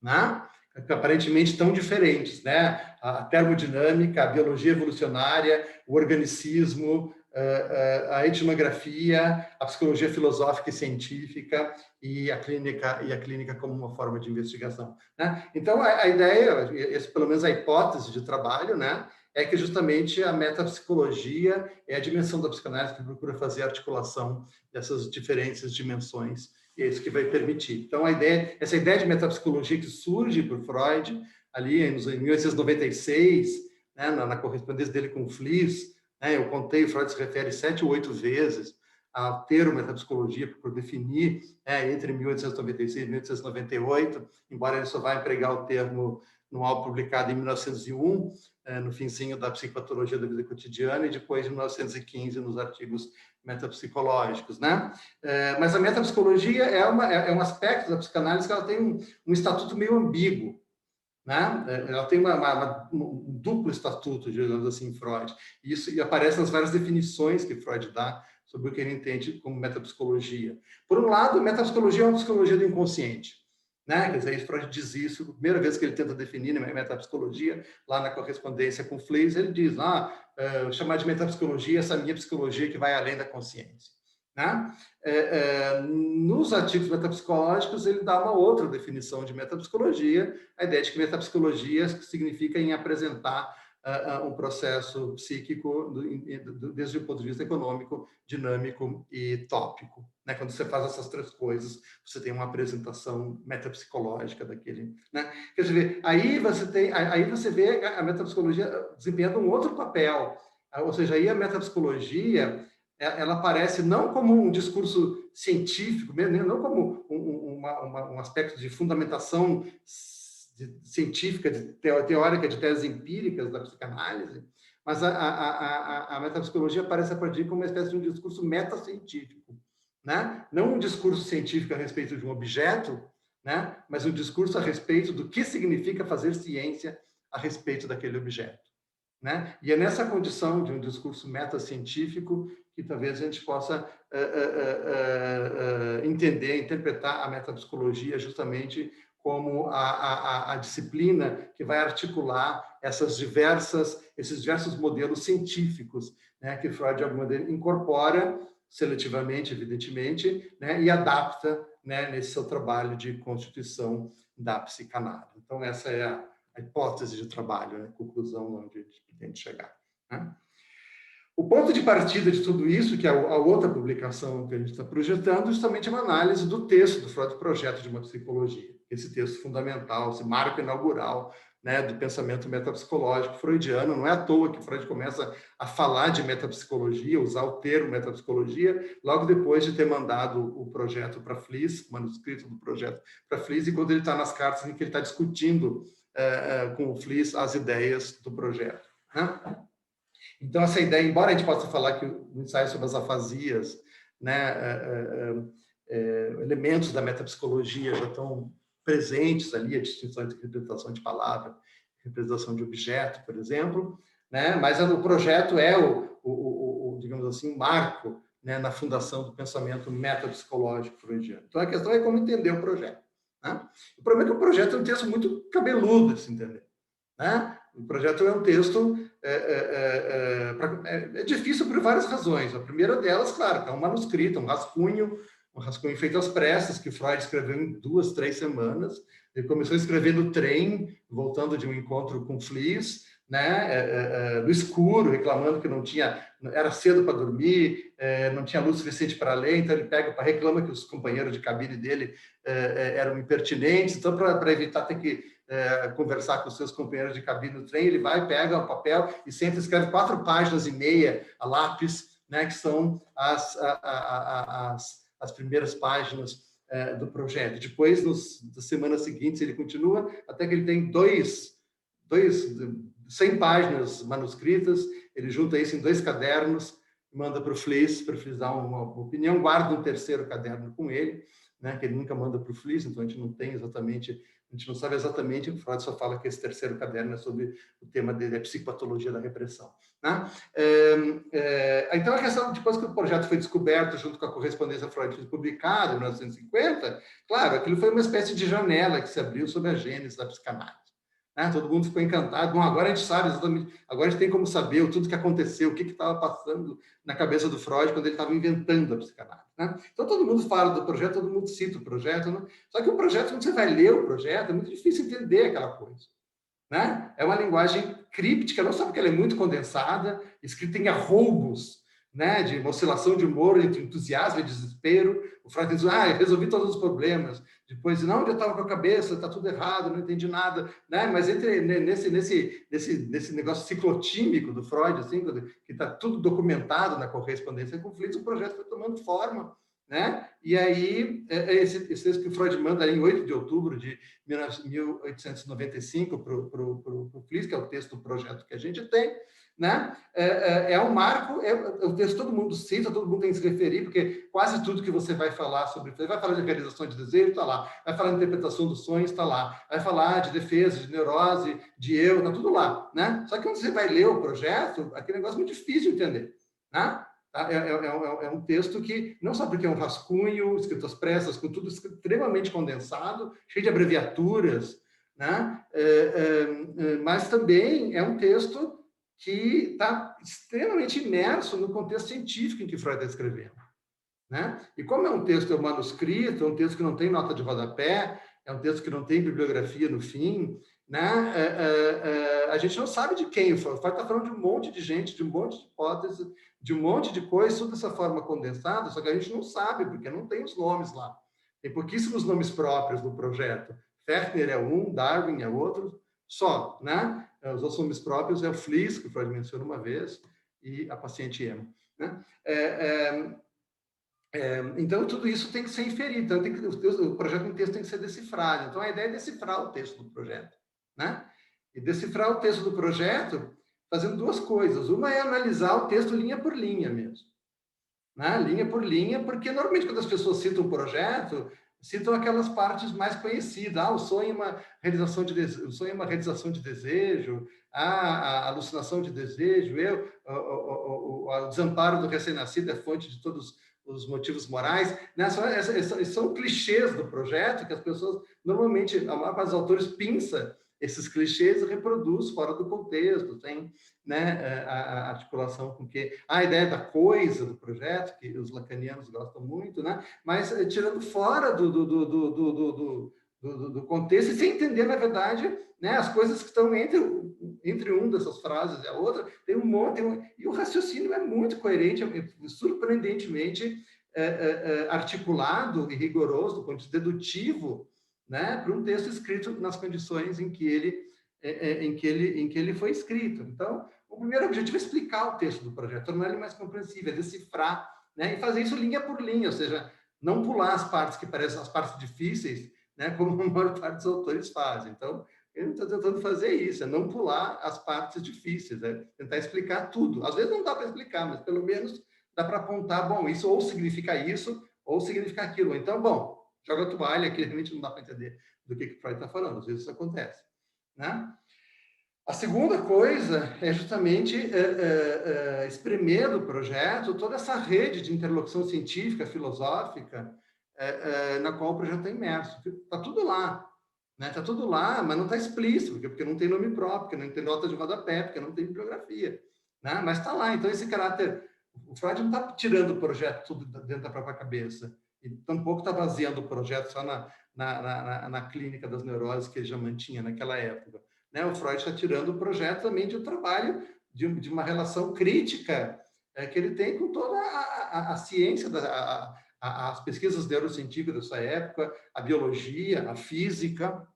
né? Aparentemente tão diferentes, né? A termodinâmica, a biologia evolucionária, o organicismo, a etnografia, a psicologia filosófica e científica e a clínica como uma forma de investigação, né? Então a ideia, pelo menos a hipótese de trabalho, né, é que justamente a metapsicologia é a dimensão da psicanálise que procura fazer a articulação dessas diferentes dimensões, e é isso que vai permitir. Então essa ideia de metapsicologia que surge por Freud ali em 1896, né, na correspondência dele com Fliess, né, eu contei, o Freud se refere 7 ou 8 vezes ao termo metapsicologia por definir, entre 1896 e 1898, embora ele só vá empregar o termo num álbum publicado em 1901, no finzinho da Psicopatologia da Vida Cotidiana, e depois em 1915 nos artigos metapsicológicos, né? Mas a metapsicologia é um aspecto da psicanálise que ela tem um estatuto meio ambíguo, né? Ela tem um duplo estatuto, digamos assim, em Freud. E aparece nas várias definições que Freud dá sobre o que ele entende como metapsicologia. Por um lado, metapsicologia é uma psicologia do inconsciente, né? Quer dizer, Freud diz isso, a primeira vez que ele tenta definir a metapsicologia, lá na correspondência com Fliess, ele diz, chamar de metapsicologia essa minha psicologia que vai além da consciência. Né? Nos artigos metapsicológicos, ele dá uma outra definição de metapsicologia, a ideia de que metapsicologia significa em apresentar um processo psíquico desde o ponto de vista econômico, dinâmico e tópico. Né? Quando você faz essas três coisas, você tem uma apresentação metapsicológica daquele. Né? Quer dizer, aí você vê a metapsicologia desempenhando um outro papel, ou seja, aí a metapsicologia ela aparece não como um discurso científico, não como um aspecto de fundamentação científica, teórica de teses empíricas da psicanálise, mas a metapsicologia aparece a partir como uma espécie de um discurso metacientífico, né? Não um discurso científico a respeito de um objeto, né? Mas um discurso a respeito do que significa fazer ciência a respeito daquele objeto. Né? E é nessa condição de um discurso metacientífico que talvez a gente possa entender, interpretar a metapsicologia justamente como a disciplina que vai articular esses diversos modelos científicos, né, que Freud, de alguma maneira, incorpora seletivamente, evidentemente, né, e adapta, né, nesse seu trabalho de constituição da psicanálise. Então, essa é a hipótese de trabalho, né, conclusão onde a gente pretende chegar. Né? O ponto de partida de tudo isso, que é a outra publicação que a gente está projetando, justamente é uma análise do texto do Freud, Projeto de uma Psicologia. Esse texto fundamental, esse marco inaugural, né, do pensamento metapsicológico freudiano. Não é à toa que Freud começa a falar de metapsicologia, usar o termo metapsicologia, logo depois de ter mandado o projeto para Fliess, o manuscrito do projeto para Fliess, e quando ele está nas cartas em que ele está discutindo com o Fliess as ideias do projeto. Né? Então, essa ideia, embora a gente possa falar que o ensaio sobre as afasias, né, elementos da metapsicologia já estão presentes ali, a distinção entre representação de palavra e representação de objeto, por exemplo, né, mas o projeto é digamos assim, um marco, né, na fundação do pensamento metapsicológico freudiano. Então, a questão é como entender o projeto. Né? O problema é que o projeto é um texto muito cabeludo de se entender. Né? O projeto é um texto é difícil por várias razões. A primeira delas, claro, é um manuscrito, um rascunho feito às pressas, que Freud escreveu em 2, 3 semanas. Ele começou a escrever no trem, voltando de um encontro com Fliess, né, no escuro, reclamando que não tinha, era cedo para dormir, não tinha luz suficiente para ler, então ele reclama que os companheiros de cabine dele eram impertinentes, então para evitar ter que conversar com os seus companheiros de cabine no trem, ele vai, pega um papel e senta e escreve 4,5 páginas a lápis, né, que são as primeiras páginas do projeto. Depois, nas semanas seguintes, ele continua até que ele tem 100 páginas manuscritas, ele junta isso em 2 cadernos, manda para o Fliess dar uma opinião, guarda um terceiro caderno com ele, né, que ele nunca manda para o Fliess, então a gente não sabe exatamente, o Freud só fala que esse terceiro caderno é sobre o tema dele, a psicopatologia da repressão. Né? Então, a questão, depois que o projeto foi descoberto, junto com a correspondência Freud foi publicada em 1950, claro, aquilo foi uma espécie de janela que se abriu sobre a gênese da psicanálise. Né? Todo mundo ficou encantado. Bom, agora a gente sabe exatamente, agora a gente tem como saber tudo que aconteceu, o que estava passando na cabeça do Freud quando ele estava inventando a psicanálise. Né? Então, todo mundo fala do projeto, todo mundo cita o projeto. Né? Só que o projeto, quando você vai ler o projeto, é muito difícil entender aquela coisa. Né? É uma linguagem críptica, não só porque ela é muito condensada, escrita em arroubos, né, de uma oscilação de humor entre entusiasmo e desespero. O Freud diz, eu resolvi todos os problemas. Depois, não, onde eu estava com a cabeça, está tudo errado, não entendi nada. Né? Mas nesse negócio ciclotímico do Freud, assim, que está tudo documentado na correspondência com conflitos, o projeto foi tomando forma. Né? E aí, esse texto que o Freud manda em 8 de outubro de 1895 para o Fliess, que é o texto do projeto que a gente tem, né? É um marco, o texto todo mundo cita, todo mundo tem que se referir, porque quase tudo que você vai falar sobre, vai falar de realização de desejo, está lá, vai falar de interpretação dos sonhos, está lá, vai falar de defesa, de neurose, de eu, está tudo lá. Né? Só que quando você vai ler o projeto, aquele negócio é muito difícil de entender. Né? Tá? É um texto que, não só porque é um rascunho, escrito às pressas, com tudo extremamente condensado, cheio de abreviaturas, né? Mas também é um texto que está extremamente imerso no contexto científico em que Freud está escrevendo, né? E como é um texto, é um manuscrito, é um texto que não tem nota de rodapé, é um texto que não tem bibliografia no fim, né? A gente não sabe de quem o Freud está falando, de um monte de gente, de um monte de hipóteses, de um monte de coisas, tudo dessa forma condensada, só que a gente não sabe, porque não tem os nomes lá. Tem pouquíssimos nomes próprios do projeto. Fechner é um, Darwin é outro, só, né? Os outros nomes próprios é o Fliess, que o Freud mencionou uma vez, e a paciente Emma, né? Então, tudo isso tem que ser inferido. Então, o projeto em texto tem que ser decifrado. Então, a ideia é decifrar o texto do projeto, né? E decifrar o texto do projeto fazendo duas coisas. Uma é analisar o texto linha por linha mesmo, né? Linha por linha, porque normalmente quando as pessoas citam o projeto, citam aquelas partes mais conhecidas. O sonho é uma realização de desejo, o sonho é uma realização de desejo, a alucinação de desejo, o desamparo do recém-nascido é fonte de todos os motivos morais, né? São clichês do projeto que as pessoas, normalmente, a maior parte dos autores pinça esses clichês e reproduz fora do contexto, tem, né, a articulação com que a ideia da coisa do projeto, que os lacanianos gostam muito, né? Mas tirando fora do contexto e sem entender, na verdade, né, as coisas que estão entre uma dessas frases e a outra, tem um monte, e o raciocínio é muito coerente, surpreendentemente articulado e rigoroso, do ponto de vista dedutivo, né, para um texto escrito nas condições em que ele foi escrito. Então, o primeiro objetivo é explicar o texto do projeto, tornar ele mais compreensível, decifrar, né, e fazer isso linha por linha, ou seja, não pular as partes que parecem as partes difíceis, né, como a maior parte dos autores fazem. Então, eu estou tentando fazer isso, é não pular as partes difíceis, é tentar explicar tudo. Às vezes não dá para explicar, mas pelo menos dá para apontar, bom, isso ou significa isso, ou significa aquilo. Então, bom, joga a toalha, que realmente não dá para entender do que o Freud está falando, às vezes isso acontece, né? A segunda coisa é justamente espremer do projeto toda essa rede de interlocução científica, filosófica, na qual o projeto está imerso. Está tudo lá, né? Está tudo lá, mas não está explícito, porque não tem nome próprio, porque não tem nota de rodapé, porque não tem bibliografia, né? Mas está lá. Então, esse caráter... O Freud não está tirando o projeto tudo dentro da própria cabeça, e tampouco está baseando o projeto só na clínica das neuroses que ele já mantinha naquela época, né? O Freud está tirando o projeto também de um trabalho, de uma relação crítica que ele tem com toda a ciência, as pesquisas neurocientíficas dessa época, a biologia, a física,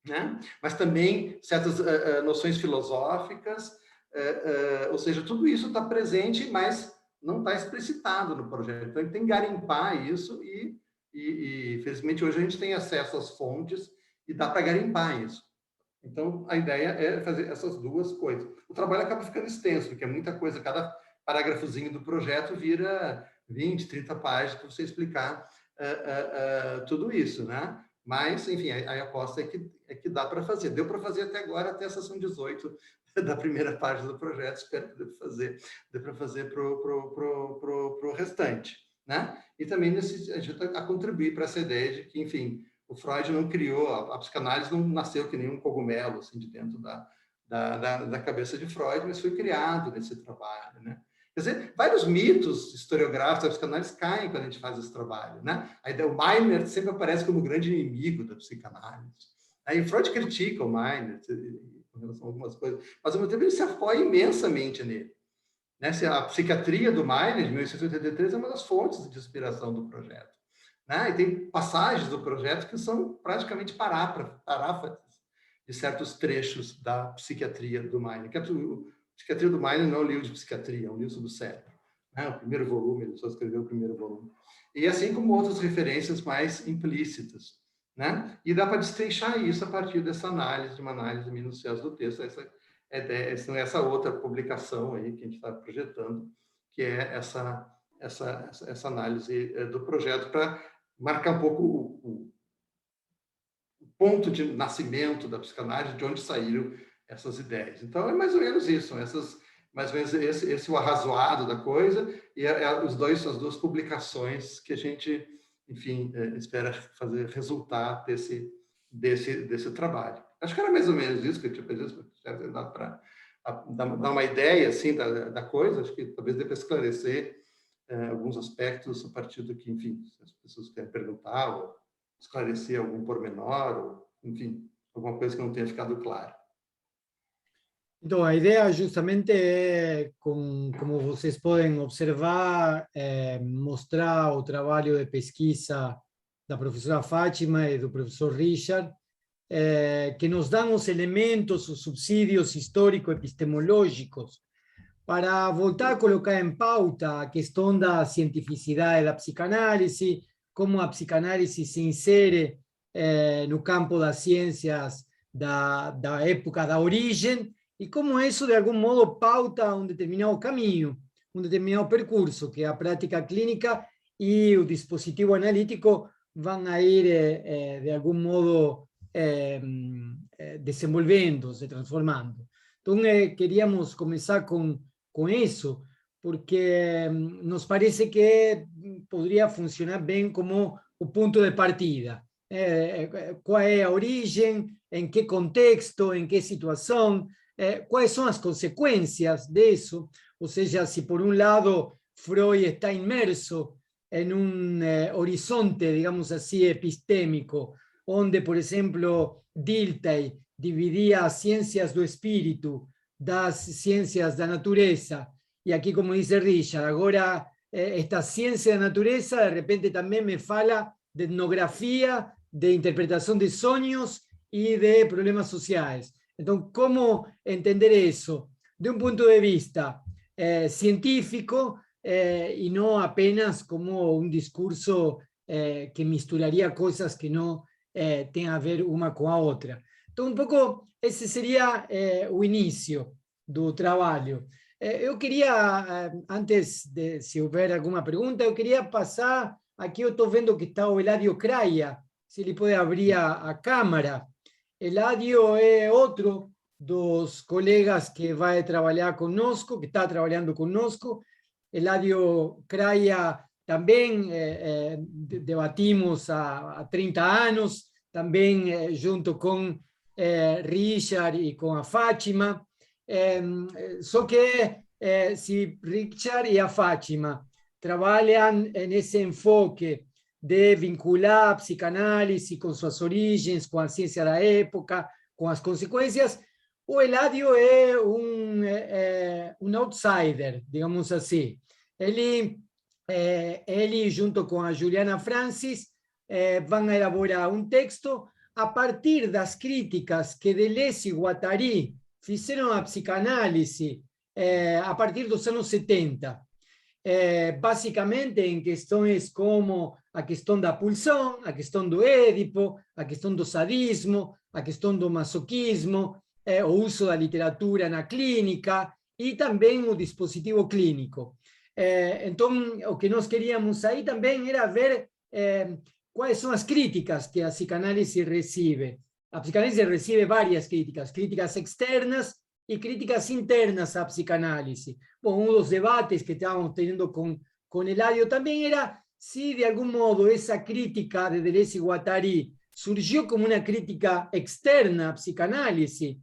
né? Mas também certas noções filosóficas, ou seja, tudo isso está presente, mas não está explicitado no projeto. Então, ele tem que garimpar isso e felizmente, hoje a gente tem acesso às fontes e dá para garimpar isso. Então, a ideia é fazer essas duas coisas. O trabalho acaba ficando extenso, porque é muita coisa, cada parágrafozinho do projeto vira 20, 30 páginas para você explicar tudo isso, né? Mas, enfim, a aposta é que dá para fazer. Deu para fazer até agora, até a sessão 18 da primeira página do projeto. Espero que dê para fazer para o restante, né? E também ajuda a contribuir para essa ideia de que, enfim, o Freud não criou, a psicanálise não nasceu que nem um cogumelo, assim, de dentro da cabeça de Freud, mas foi criado nesse trabalho, né? Quer dizer, vários mitos historiográficos da psicanálise caem quando a gente faz esse trabalho, né? A ideia, o Meinert sempre aparece como o grande inimigo da psicanálise. Aí Freud critica o Meinert com relação a algumas coisas, mas ao mesmo tempo ele se apoia imensamente nele. Né? A psiquiatria do Meinert, de 1883, é uma das fontes de inspiração do projeto. Né? E tem passagens do projeto que são praticamente paráfrases de certos trechos da psiquiatria do Meinert. A Psiquiatria do Meinert não é um livro de psiquiatria, é um livro sobre o cérebro. Né? O primeiro volume, ele só escreveu o primeiro volume. E assim como outras referências mais implícitas. Né? E dá para destrinchar isso a partir dessa análise, de uma análise minuciosa do texto, essa outra publicação aí que a gente está projetando, que é essa análise do projeto, para marcar um pouco o ponto de nascimento da psicanálise, de onde saíram essas ideias. Então, é mais ou menos isso, são essas mais ou menos esse o arrazoado da coisa, e as duas publicações que a gente, enfim, espera fazer resultar desse trabalho. Acho que era mais ou menos isso que eu tinha pedido para dar uma ideia assim da coisa. Acho que talvez dê para esclarecer alguns aspectos a partir do que, enfim, as pessoas querem perguntar ou esclarecer algum pormenor, ou, enfim, alguma coisa que não tenha ficado claro. Então, a ideia justamente é, como vocês podem observar, mostrar o trabalho de pesquisa da professora Fátima e do professor Richard, que nos dão os elementos, os subsídios histórico-epistemológicos para voltar a colocar em pauta a questão da cientificidade da psicanálise, como a psicanálise se insere no campo das ciências da época da origem, e como isso, de algum modo, pauta um determinado caminho, um determinado percurso, que a prática clínica e o dispositivo analítico vão a ir, de algum modo, desenvolvendo, se transformando. Então, queríamos começar com isso, porque nos parece que poderia funcionar bem como o ponto de partida. Qual é a origem, em que contexto, em que situação, quais são as consequências disso, ou seja, se por um lado Freud está imerso em um horizonte, digamos assim, epistêmico, onde, por exemplo, Dilthey dividia as ciências do espírito das ciências da natureza, e aqui, como dice Richard, agora esta ciência da natureza de repente também me fala de etnografia, de interpretação de sonhos e de problemas sociais. Então, como entender isso de um ponto de vista científico e não apenas como um discurso que misturaria coisas que não têm a ver uma com a outra? Então, um pouco, esse seria o início do trabalho. Eu queria, antes de, se houver alguma pergunta, eu queria passar, aqui eu estou vendo que está o Eladio Craia, se ele pode abrir a câmera. Eladio é outro dos colegas que vai trabalhar conosco, que está trabalhando conosco. Eladio Craia também debatimos há 30 anos, também junto com Richard e com a Fátima. Só que se Richard e a Fátima trabalham nesse enfoque de vincular a psicanálise com suas origens, com a ciência da época, com as consequências, o Eladio é um outsider, digamos assim. Ele, junto com a Juliana Francis, vão elaborar um texto a partir das críticas que Deleuze e Guattari fizeram a psicanálise a partir dos anos 70. Basicamente em questões como a questão da pulsão, a questão do Édipo, a questão do sadismo, a questão do masoquismo, o uso da literatura na clínica e também o dispositivo clínico. Então, o que nós queríamos aí também era ver quais são as críticas que a psicanálise recebe. A psicanálise recebe várias críticas, críticas externas e críticas internas à psicanálise. Bom, um dos debates que estávamos tendo com Eladio também era se, de algum modo, essa crítica de Deleuze e Guattari surgiu como uma crítica externa à psicanálise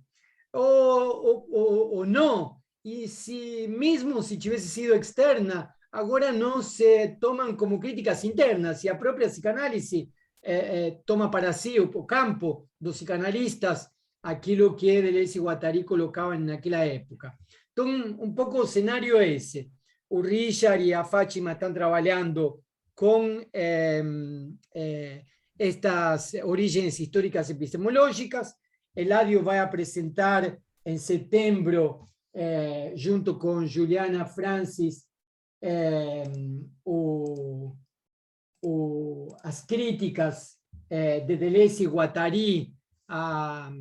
ou não. E se, mesmo se tivesse sido externa, agora não se tomam como críticas internas, e a própria psicanálise toma para si o campo dos psicanalistas aquilo que Deleuze e Guattari colocavam naquela época. Então, um pouco o cenário é esse. O Richard e a Fátima estão trabalhando com estas origens históricas epistemológicas. Eladio vai apresentar em setembro, junto com Juliana Francis, as críticas de Deleuze e Guattari a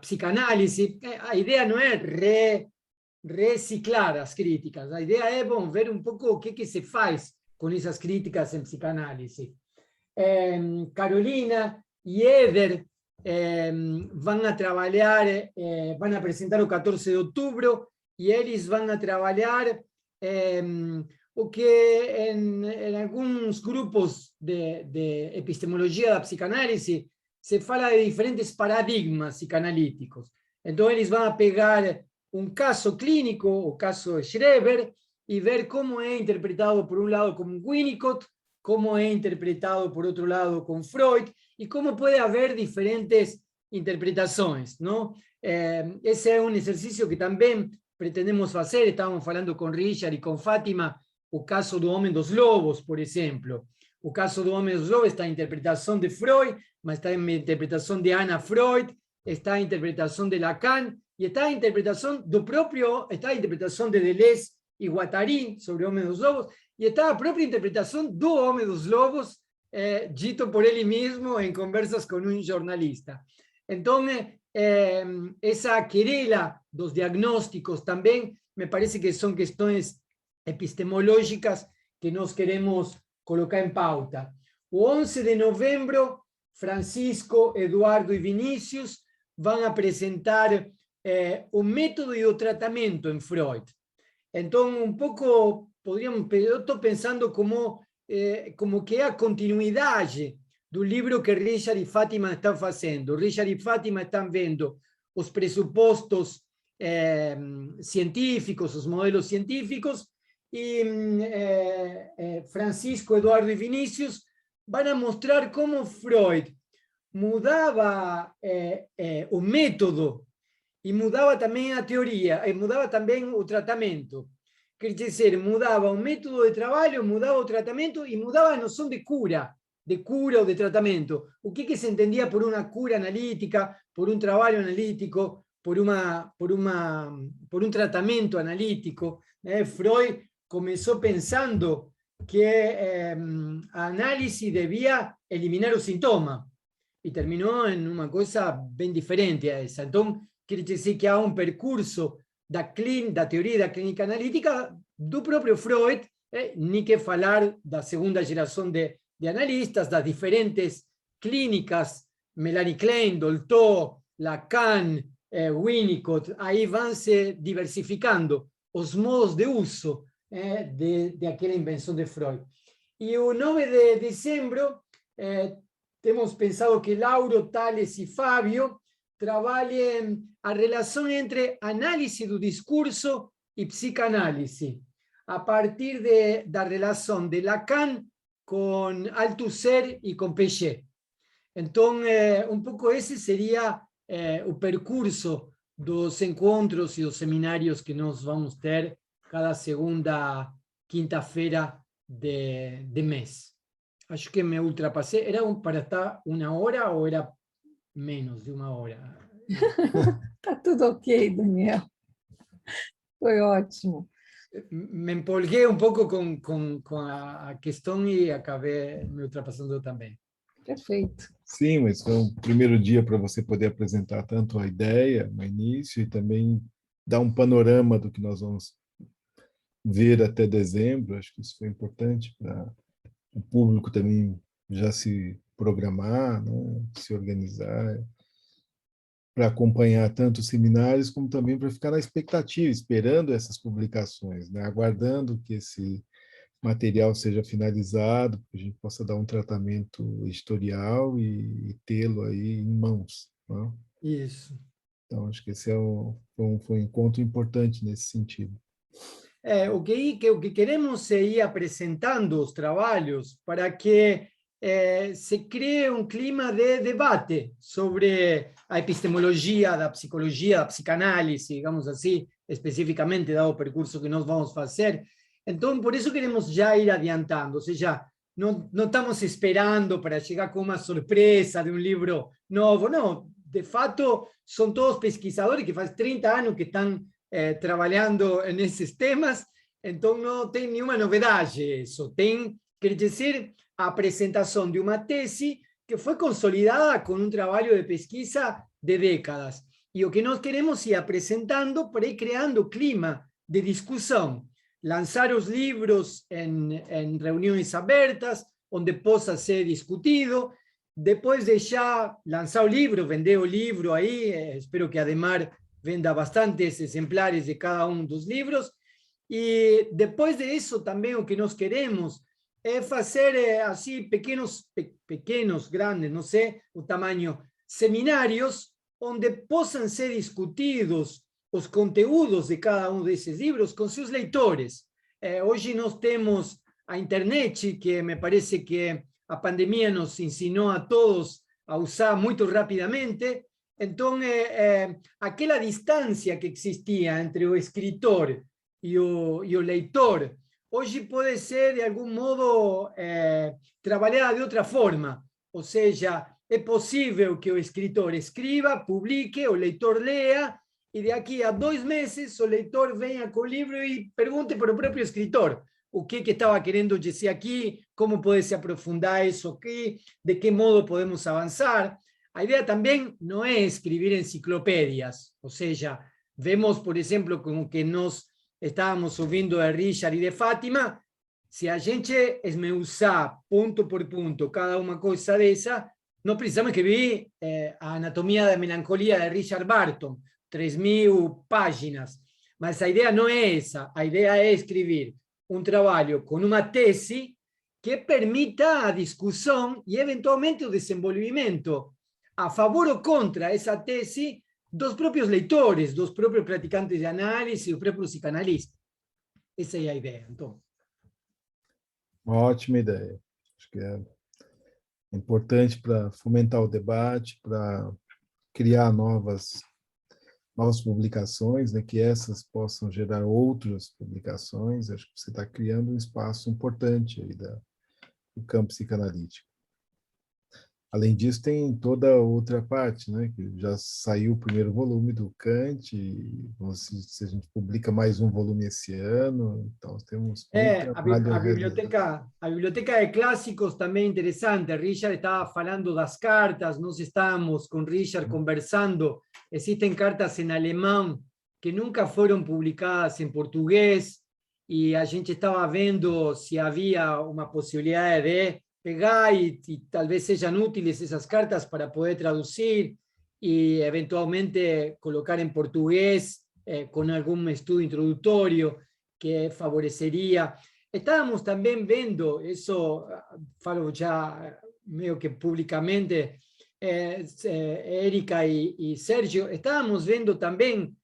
psicanálise. A ideia não é reciclar as críticas, a ideia é ver um pouco o que se faz com essas críticas em psicanálise. Carolina e Eder van a trabalhar, van a apresentar o 14 de outubro, e eles vão a trabalhar o que em alguns grupos de epistemologia da psicanálise se fala de diferentes paradigmas psicanalíticos. Então, eles vão a pegar um caso clínico, o caso Schreber, e ver como é interpretado por um lado com Winnicott, como é interpretado por outro lado com Freud, e como pode haver diferentes interpretações, não? Esse é um exercício que também pretendemos fazer. Estávamos falando com Richard e com Fátima, o caso do Homem dos Lobos, por exemplo. O caso do Homem dos Lobos está a interpretação de Freud, mas está a interpretação de Anna Freud, está a interpretação de Lacan, e está a interpretação do próprio, está a interpretação de Deleuze e Guattari sobre o Homem dos Lobos, e está a própria interpretação do Homem dos Lobos, dito por ele mesmo em conversas com um jornalista. Então, essa querela dos diagnósticos também me parece que são questões epistemológicas que nós queremos colocar em pauta. O 11 de novembro, Francisco, Eduardo e Vinícius vão apresentar o método e o tratamento em Freud. Então, um pouco, eu estou pensando como que é a continuidade do livro que Richard e Fátima estão fazendo. Richard e Fátima estão vendo os pressupostos científicos, os modelos científicos, e Francisco, Eduardo e Vinícius vão mostrar como Freud mudava o método e mudava também a teoria, e mudava também o tratamento. Quer dizer, mudava o método de trabalho, mudava o tratamento e mudava a noção de cura ou de tratamento. O que se entendia por uma cura analítica, por um trabalho analítico, por um tratamento analítico. Freud começou pensando que a análise devia eliminar o sintoma e terminou em uma coisa bem diferente a essa. Então, quer dizer que há um percurso da teoria da clínica analítica do próprio Freud, nem que falar da segunda geração de analistas, das diferentes clínicas, Melanie Klein, Dolto, Lacan, Winnicott, aí vão se diversificando os modos de uso de aquela invenção de Freud. E o 9 de dezembro, temos pensado que Lauro, Tales e Fábio trabalhem a relação entre análise do discurso e psicanálise, a partir da relação de Lacan com Althusser e com Piaget. Então, um pouco esse seria o percurso dos encontros e dos seminários que nós vamos ter cada segunda quinta-feira de mês. Acho que me ultrapassei. Era para estar 1 hora ou era menos de 1 hora? Tá tudo ok, Daniel. Foi ótimo. Me empolguei um pouco com a questão e acabei me ultrapassando também. Perfeito. Sim, mas foi um primeiro dia para você poder apresentar tanto a ideia no início e também dar um panorama do que nós vamos ver até dezembro. Acho que isso foi importante para o público também já se programar, né, se organizar, para acompanhar tanto os seminários como também para ficar na expectativa, esperando essas publicações, né, aguardando que esse material seja finalizado, que a gente possa dar um tratamento editorial e tê-lo aí em mãos. Né? Isso. Então, acho que esse foi um encontro importante nesse sentido. O que queremos é ir apresentando os trabalhos para que se crie um clima de debate sobre a epistemologia da psicologia, da psicanálise, digamos assim, especificamente dado o percurso que nós vamos fazer. Então, por isso queremos já ir adiantando, ou seja, não estamos esperando para chegar com uma surpresa de um livro novo, não. De fato, são todos pesquisadores que faz 30 anos que estão trabalhando nesses temas, então não tem nenhuma novidade isso. Quer dizer, a apresentação de uma tese que foi consolidada com um trabalho de pesquisa de décadas. E o que nós queremos ir apresentando para ir criando clima de discussão. Lançar os livros em reuniões abertas, onde possa ser discutido, depois de já lançar o livro, vender o livro aí, espero que a Ademar venda bastantes exemplares de cada um dos livros, e depois disso também o que nós queremos é fazer assim pequenos, grandes, não sei o tamanho, seminários onde possam ser discutidos os conteúdos de cada um desses livros com seus leitores. Hoje nós temos a internet, que me parece que a pandemia nos ensinou a todos a usar muito rapidamente. Então, aquela distância que existia entre o escritor e o leitor, hoje pode ser, de algum modo, trabalhada de outra forma. Ou seja, é possível que o escritor escreva, publique, o leitor leia, e daqui a 2 meses o leitor venha com o livro e pergunte para o próprio escritor o que estava querendo dizer aqui, como pode se aprofundar isso aqui, de que modo podemos avançar. A ideia também não é escrever enciclopédias, ou seja, vemos, por exemplo, com o que nós estávamos ouvindo de Richard e de Fátima, se a gente esmiuçar ponto por ponto cada uma coisa dessa, não precisamos escrever a Anatomia da Melancolia de Richard Barton, 3.000 páginas, mas a ideia não é essa, a ideia é escrever um trabalho com uma tese que permita a discussão e, eventualmente, o desenvolvimento a favor ou contra essa tese dos próprios leitores, dos próprios praticantes de análise, do próprio psicanalista. Essa é a ideia, então. Uma ótima ideia. Acho que é importante para fomentar o debate, para criar novas publicações, né, que essas possam gerar outras publicações. Acho que você está criando um espaço importante aí do campo psicanalítico. Além disso, tem toda outra parte, né, que já saiu o primeiro volume do Kant, e se a gente publica mais um volume esse ano, então temos muito trabalho a realizar. A biblioteca de clássicos também é interessante. Richard estava falando das cartas, nós estávamos com Richard conversando, existem cartas em alemão que nunca foram publicadas em português, e a gente estava vendo se havia uma possibilidade de pegar e talvez sejam úteis essas cartas para poder traduzir e eventualmente colocar em português com algum estudo introdutório que favoreceria. Estávamos também vendo, isso falo já meio que publicamente, Érica e Sérgio, estávamos vendo também,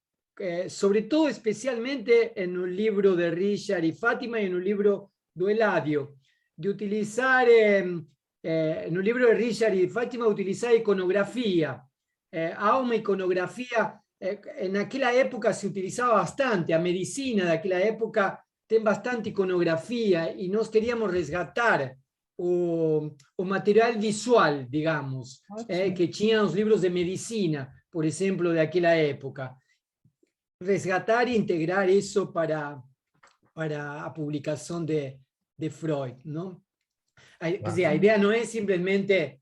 sobretudo especialmente no livro de Richard e Fátima e no livro do Eladio, de utilizar, no livro de Richard e Fátima, utilizar iconografia. Há uma iconografia, naquela época se utilizava bastante, a medicina daquela época tem bastante iconografia, e nós queríamos resgatar o material visual, digamos, que tinham os livros de medicina, por exemplo, daquela época. Resgatar e integrar isso para a publicação de Freud, ¿no? Quer dizer, a ideia não é simplesmente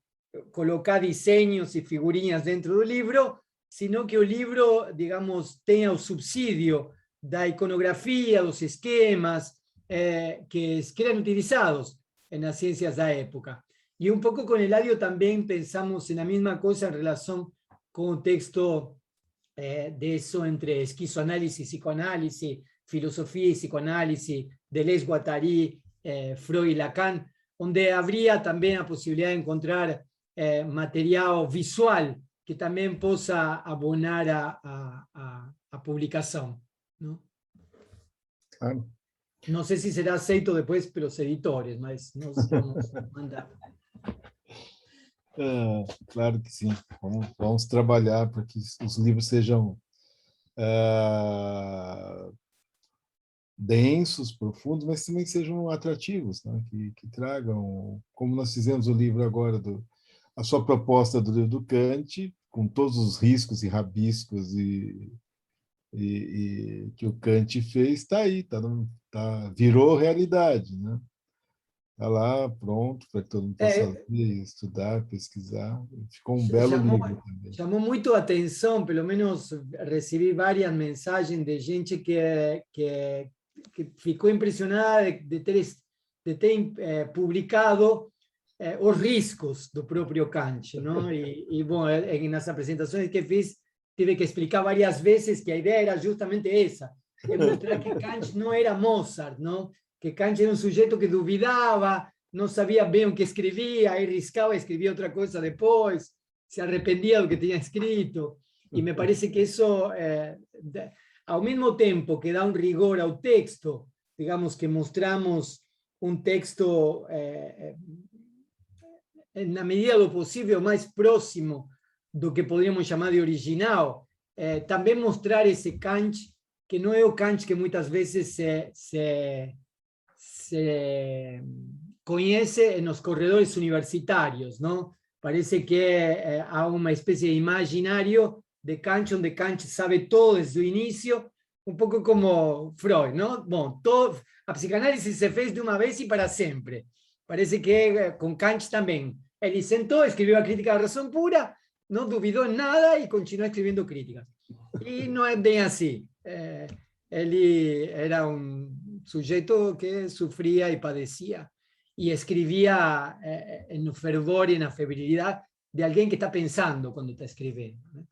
colocar desenhos e figurinhas dentro do livro, sino que o livro, digamos, tenha o subsídio da iconografia, dos esquemas que eram utilizados nas ciências da época. E um pouco com Eladio também pensamos na mesma coisa em relação com o texto de isso entre esquizoanálise e psicoanálise, filosofia e psicoanálise, Deleuze, Guattari, Freud e Lacan, onde haveria também a possibilidade de encontrar material visual que também possa abonar a publicação. Não? Claro. Não sei se será aceito depois pelos editores, mas nós vamos mandar. Claro que sim. Vamos trabalhar para que os livros sejam densos, profundos, mas também sejam atrativos, né? Que tragam, como nós fizemos o livro agora, a sua proposta do livro do Kant, com todos os riscos e rabiscos e que o Kant fez, está aí, virou realidade, né? Está lá, pronto, para que todo mundo possa ler, estudar, pesquisar. Ficou um belo livro também. Chamou muito a atenção, pelo menos recebi várias mensagens de gente que ficou impressionada de ter publicado os riscos do próprio Kant, não? Bom, nas apresentações que fiz, tive que explicar várias vezes que a ideia era justamente essa, mostrar que Kant não era Mozart, não? Que Kant era um sujeito que duvidava, não sabia bem o que escrevia, aí riscava e escrevia outra coisa depois, se arrependia do que tinha escrito, e me parece que isso, ao mesmo tempo que dá um rigor ao texto, digamos que mostramos um texto, na medida do possível, mais próximo do que poderíamos chamar de original, também mostrar esse Kant, que não é o Kant que muitas vezes se conhece nos corredores universitários, não? Parece que há uma espécie de imaginário de Kant, onde Kant sabe todo desde o início, um pouco como Freud, não? Bom, a psicanálise se fez de uma vez e para sempre. Parece que com Kant também. Ele sentou, escreveu a Crítica da Razão Pura, não duvidou em nada e continuou escrevendo críticas. E não é bem assim. Ele era um sujeito que sofria e padecia, e escrevia no fervor e na febrilidade de alguém que está pensando quando está escrevendo, né?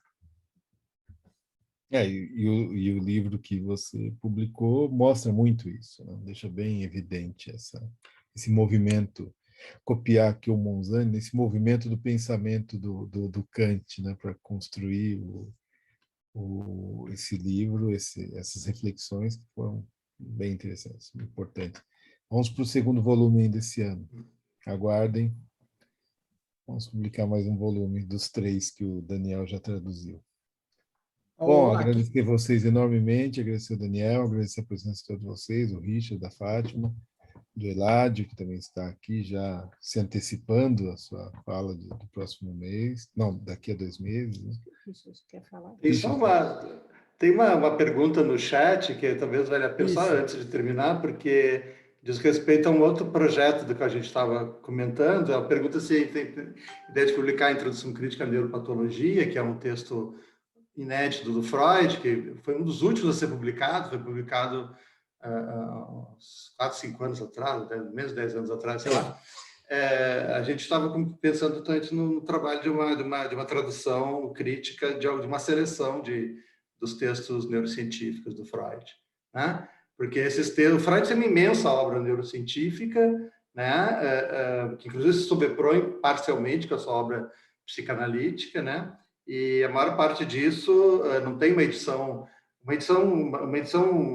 E o livro que você publicou mostra muito isso, né? Deixa bem evidente esse movimento, copiar aqui o Monzani, esse movimento do pensamento do Kant, né, para construir esse livro, essas reflexões que foram bem interessantes, importantes. Vamos para o segundo volume desse ano. Aguardem. Vamos publicar mais um volume dos 3 que o Daniel já traduziu. Bom, agradecer vocês enormemente, agradecer o Daniel, agradecer a presença de todos vocês, o Richard, da Fátima, do Eladio, que também está aqui já se antecipando a sua fala do próximo mês, não, daqui a 2 meses. Né? Quer falar? Tem uma pergunta no chat que talvez valha a pena, só antes de terminar, porque diz respeito a um outro projeto do que a gente estava comentando. A pergunta se tem ideia de publicar a Introdução Crítica à Neuropatologia, que é um texto inédito do Freud, que foi um dos últimos a ser publicado, foi publicado há uns 4, 5 anos atrás, menos 10 anos atrás, sei lá. A gente estava pensando no trabalho de uma tradução crítica de uma seleção dos textos neurocientíficos do Freud, né? Porque esses textos, o Freud tem uma imensa obra neurocientífica, né? Que inclusive se sobrepõe parcialmente com a sua obra psicanalítica, né? E a maior parte disso não tem uma edição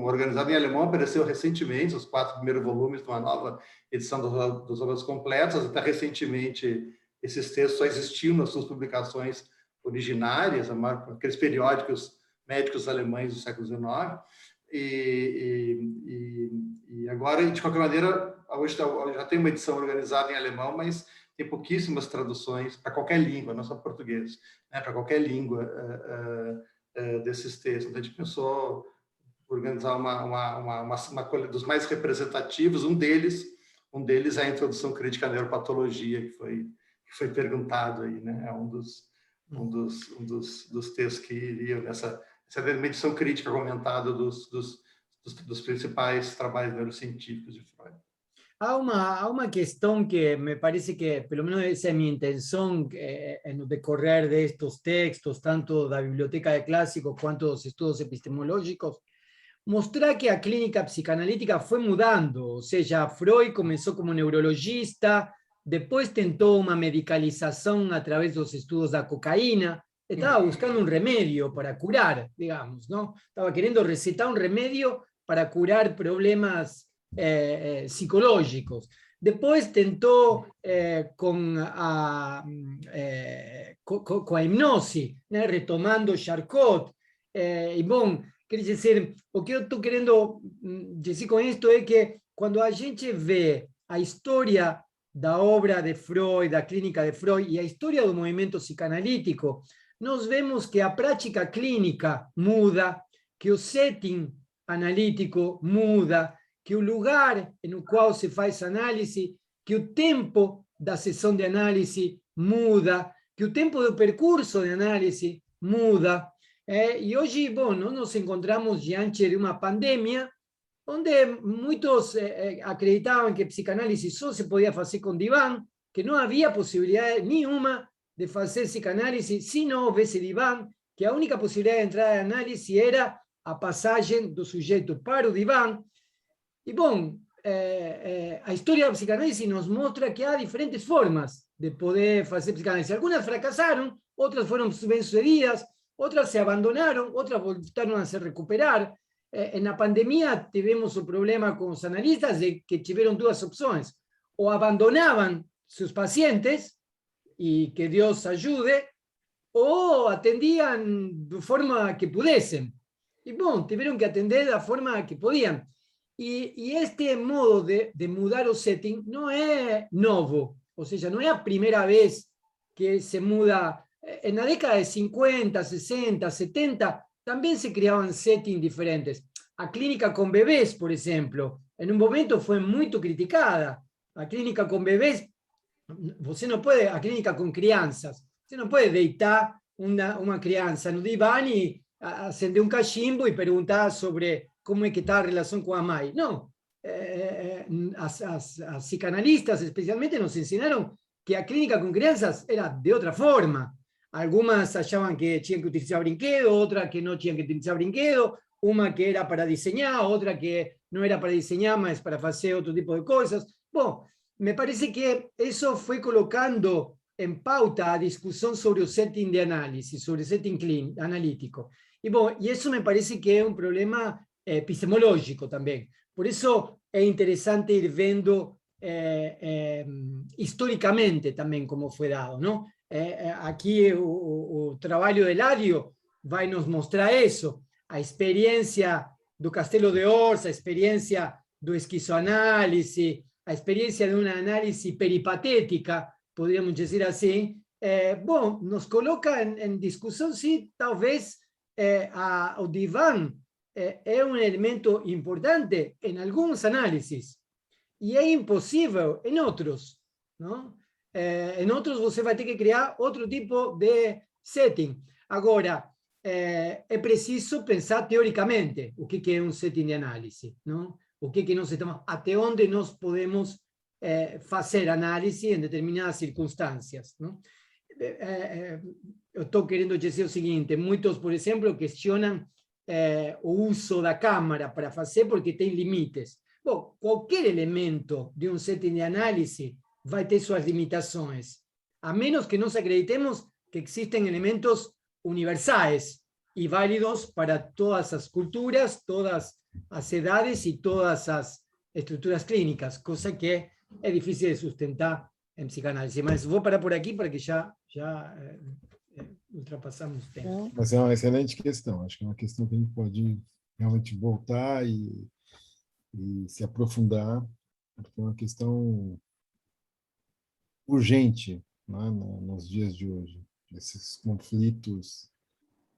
organizada em alemão, apareceu recentemente, os 4 primeiros volumes de uma nova edição das obras completas. Até recentemente, esses textos só existiam nas suas publicações originárias, aqueles periódicos médicos alemães do século XIX. E agora, de qualquer maneira, hoje já tem uma edição organizada em alemão, mas tem pouquíssimas traduções para qualquer língua, não só português, né? Para qualquer língua desses textos. Então, a gente pensou organizar uma colha dos mais representativos. Um deles é a Introdução Crítica à Neuropatologia, que foi perguntado aí, né? É um dos textos que iriam nessa edição crítica comentada dos principais trabalhos neurocientíficos de Freud. Há uma questão que me parece que, pelo menos essa é a minha intenção, no decorrer destes textos, tanto da Biblioteca de Clássicos quanto dos estudos epistemológicos, mostrar que a clínica psicanalítica foi mudando. Ou seja, Freud começou como neurologista, depois tentou uma medicalização através dos estudos da cocaína, estava buscando um remédio para curar, digamos, não? Estava querendo recetar um remédio para curar problemas psicológicos. Depois tentou com a hipnose, né? Retomando Charcot. E bom, quer dizer, o que eu estou querendo dizer com isto é que quando a gente vê a história da obra de Freud, da clínica de Freud e a história do movimento psicanalítico, nós vemos que a prática clínica muda, que o setting analítico muda, que o lugar no qual se faz análise, que o tempo da sessão de análise muda, que o tempo do percurso de análise muda. E hoje, bom, nós nos encontramos diante de uma pandemia onde muitos acreditavam que psicanálise só se podia fazer com divã, que não havia possibilidade nenhuma de fazer psicanálise se não houvesse divã, que a única possibilidade de entrar em análise era a passagem do sujeito para o divã. E, bom, a história da psicanálise nos mostra que há diferentes formas de poder fazer psicanálise. Algumas fracassaram, outras foram bem-sucedidas, outras se abandonaram, outras voltaram a se recuperar. Na pandemia tivemos o problema com os analistas de que tiveram duas opções: ou abandonavam seus pacientes, e que Deus ajude, ou atendiam de forma que pudessem. E, bom, tiveram que atender da forma que podiam. E este modo de mudar o setting não é novo, ou seja, não é a primeira vez que se muda. Na década de 50, 60, 70, também se criavam settings diferentes. A clínica com bebês, por exemplo, em um momento foi muito criticada. A clínica com bebês, você não pode, a clínica com crianças, você não pode deitar uma criança no divã e acender um cachimbo e perguntar sobre como é que está a relação com a mãe. Não. As psicanalistas, especialmente, nos ensinaram que a clínica com crianças era de outra forma. Algumas achavam que tinham que utilizar brinquedo, outras que não tinham que utilizar brinquedo, uma que era para desenhar, outra que não era para desenhar, mas para fazer outro tipo de coisas. Bom, me parece que isso foi colocando em pauta a discussão sobre o setting de análise, sobre o setting analítico. E, bom, e isso me parece que é um problema epistemológico também. Por isso é interessante ir vendo historicamente também como foi dado, não? Aqui o trabalho de Eladio vai nos mostrar isso, a experiência do Castelo de Orsay, a experiência do esquizoanálise, a experiência de uma análise peripatética, poderíamos dizer assim. Bom, nos coloca em discussão se talvez o divã é um elemento importante em alguns análises e é impossível em outros, não? Em outros você vai ter que criar outro tipo de setting. Agora, é preciso pensar teoricamente o que é um setting de análise, não? O que nós estamos, até onde nós podemos fazer análise em determinadas circunstâncias, não? Eu estou querendo dizer o seguinte: muitos, por exemplo, questionam o uso da câmara para fazer porque tem limites. Bom, qualquer elemento de um setting de análise vai ter suas limitações, a menos que nós acreditemos que existem elementos universais e válidos para todas as culturas, todas as edades e todas as estruturas clínicas, coisa que é difícil de sustentar em psicanálise. Mas vou parar por aqui para que já ultrapassamos o tempo. Mas é uma excelente questão. Acho que é uma questão que a gente pode realmente voltar e se aprofundar, porque é uma questão urgente, né, nos dias de hoje. Esses conflitos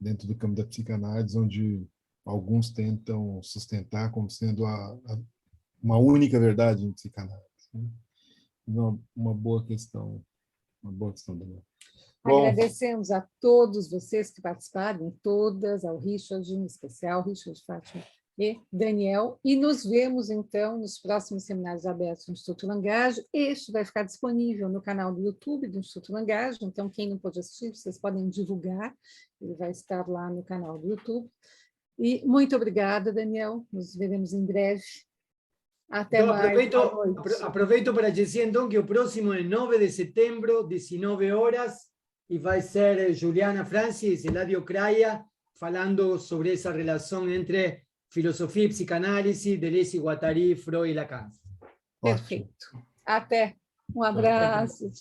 dentro do campo da psicanálise, onde alguns tentam sustentar como sendo uma única verdade em psicanálise. Né? Uma boa questão, Daniel. Agradecemos a todos vocês que participaram, todas, ao Richard, em especial, Richard, Fátima e Daniel, e nos vemos, então, nos próximos seminários abertos do Instituto Langajo. Este vai ficar disponível no canal do YouTube do Instituto Langajo, então, quem não pôde assistir, vocês podem divulgar, ele vai estar lá no canal do YouTube. E muito obrigada, Daniel, nos veremos em breve. Até Então, mais. aproveito para dizer, então, que o próximo é 9 de setembro, 19 horas, e vai ser Juliana Francis e Eladio Craia falando sobre essa relação entre filosofia e psicanálise, Deleuze, Guattari, Freud e Lacan. Perfeito. Até. Um abraço.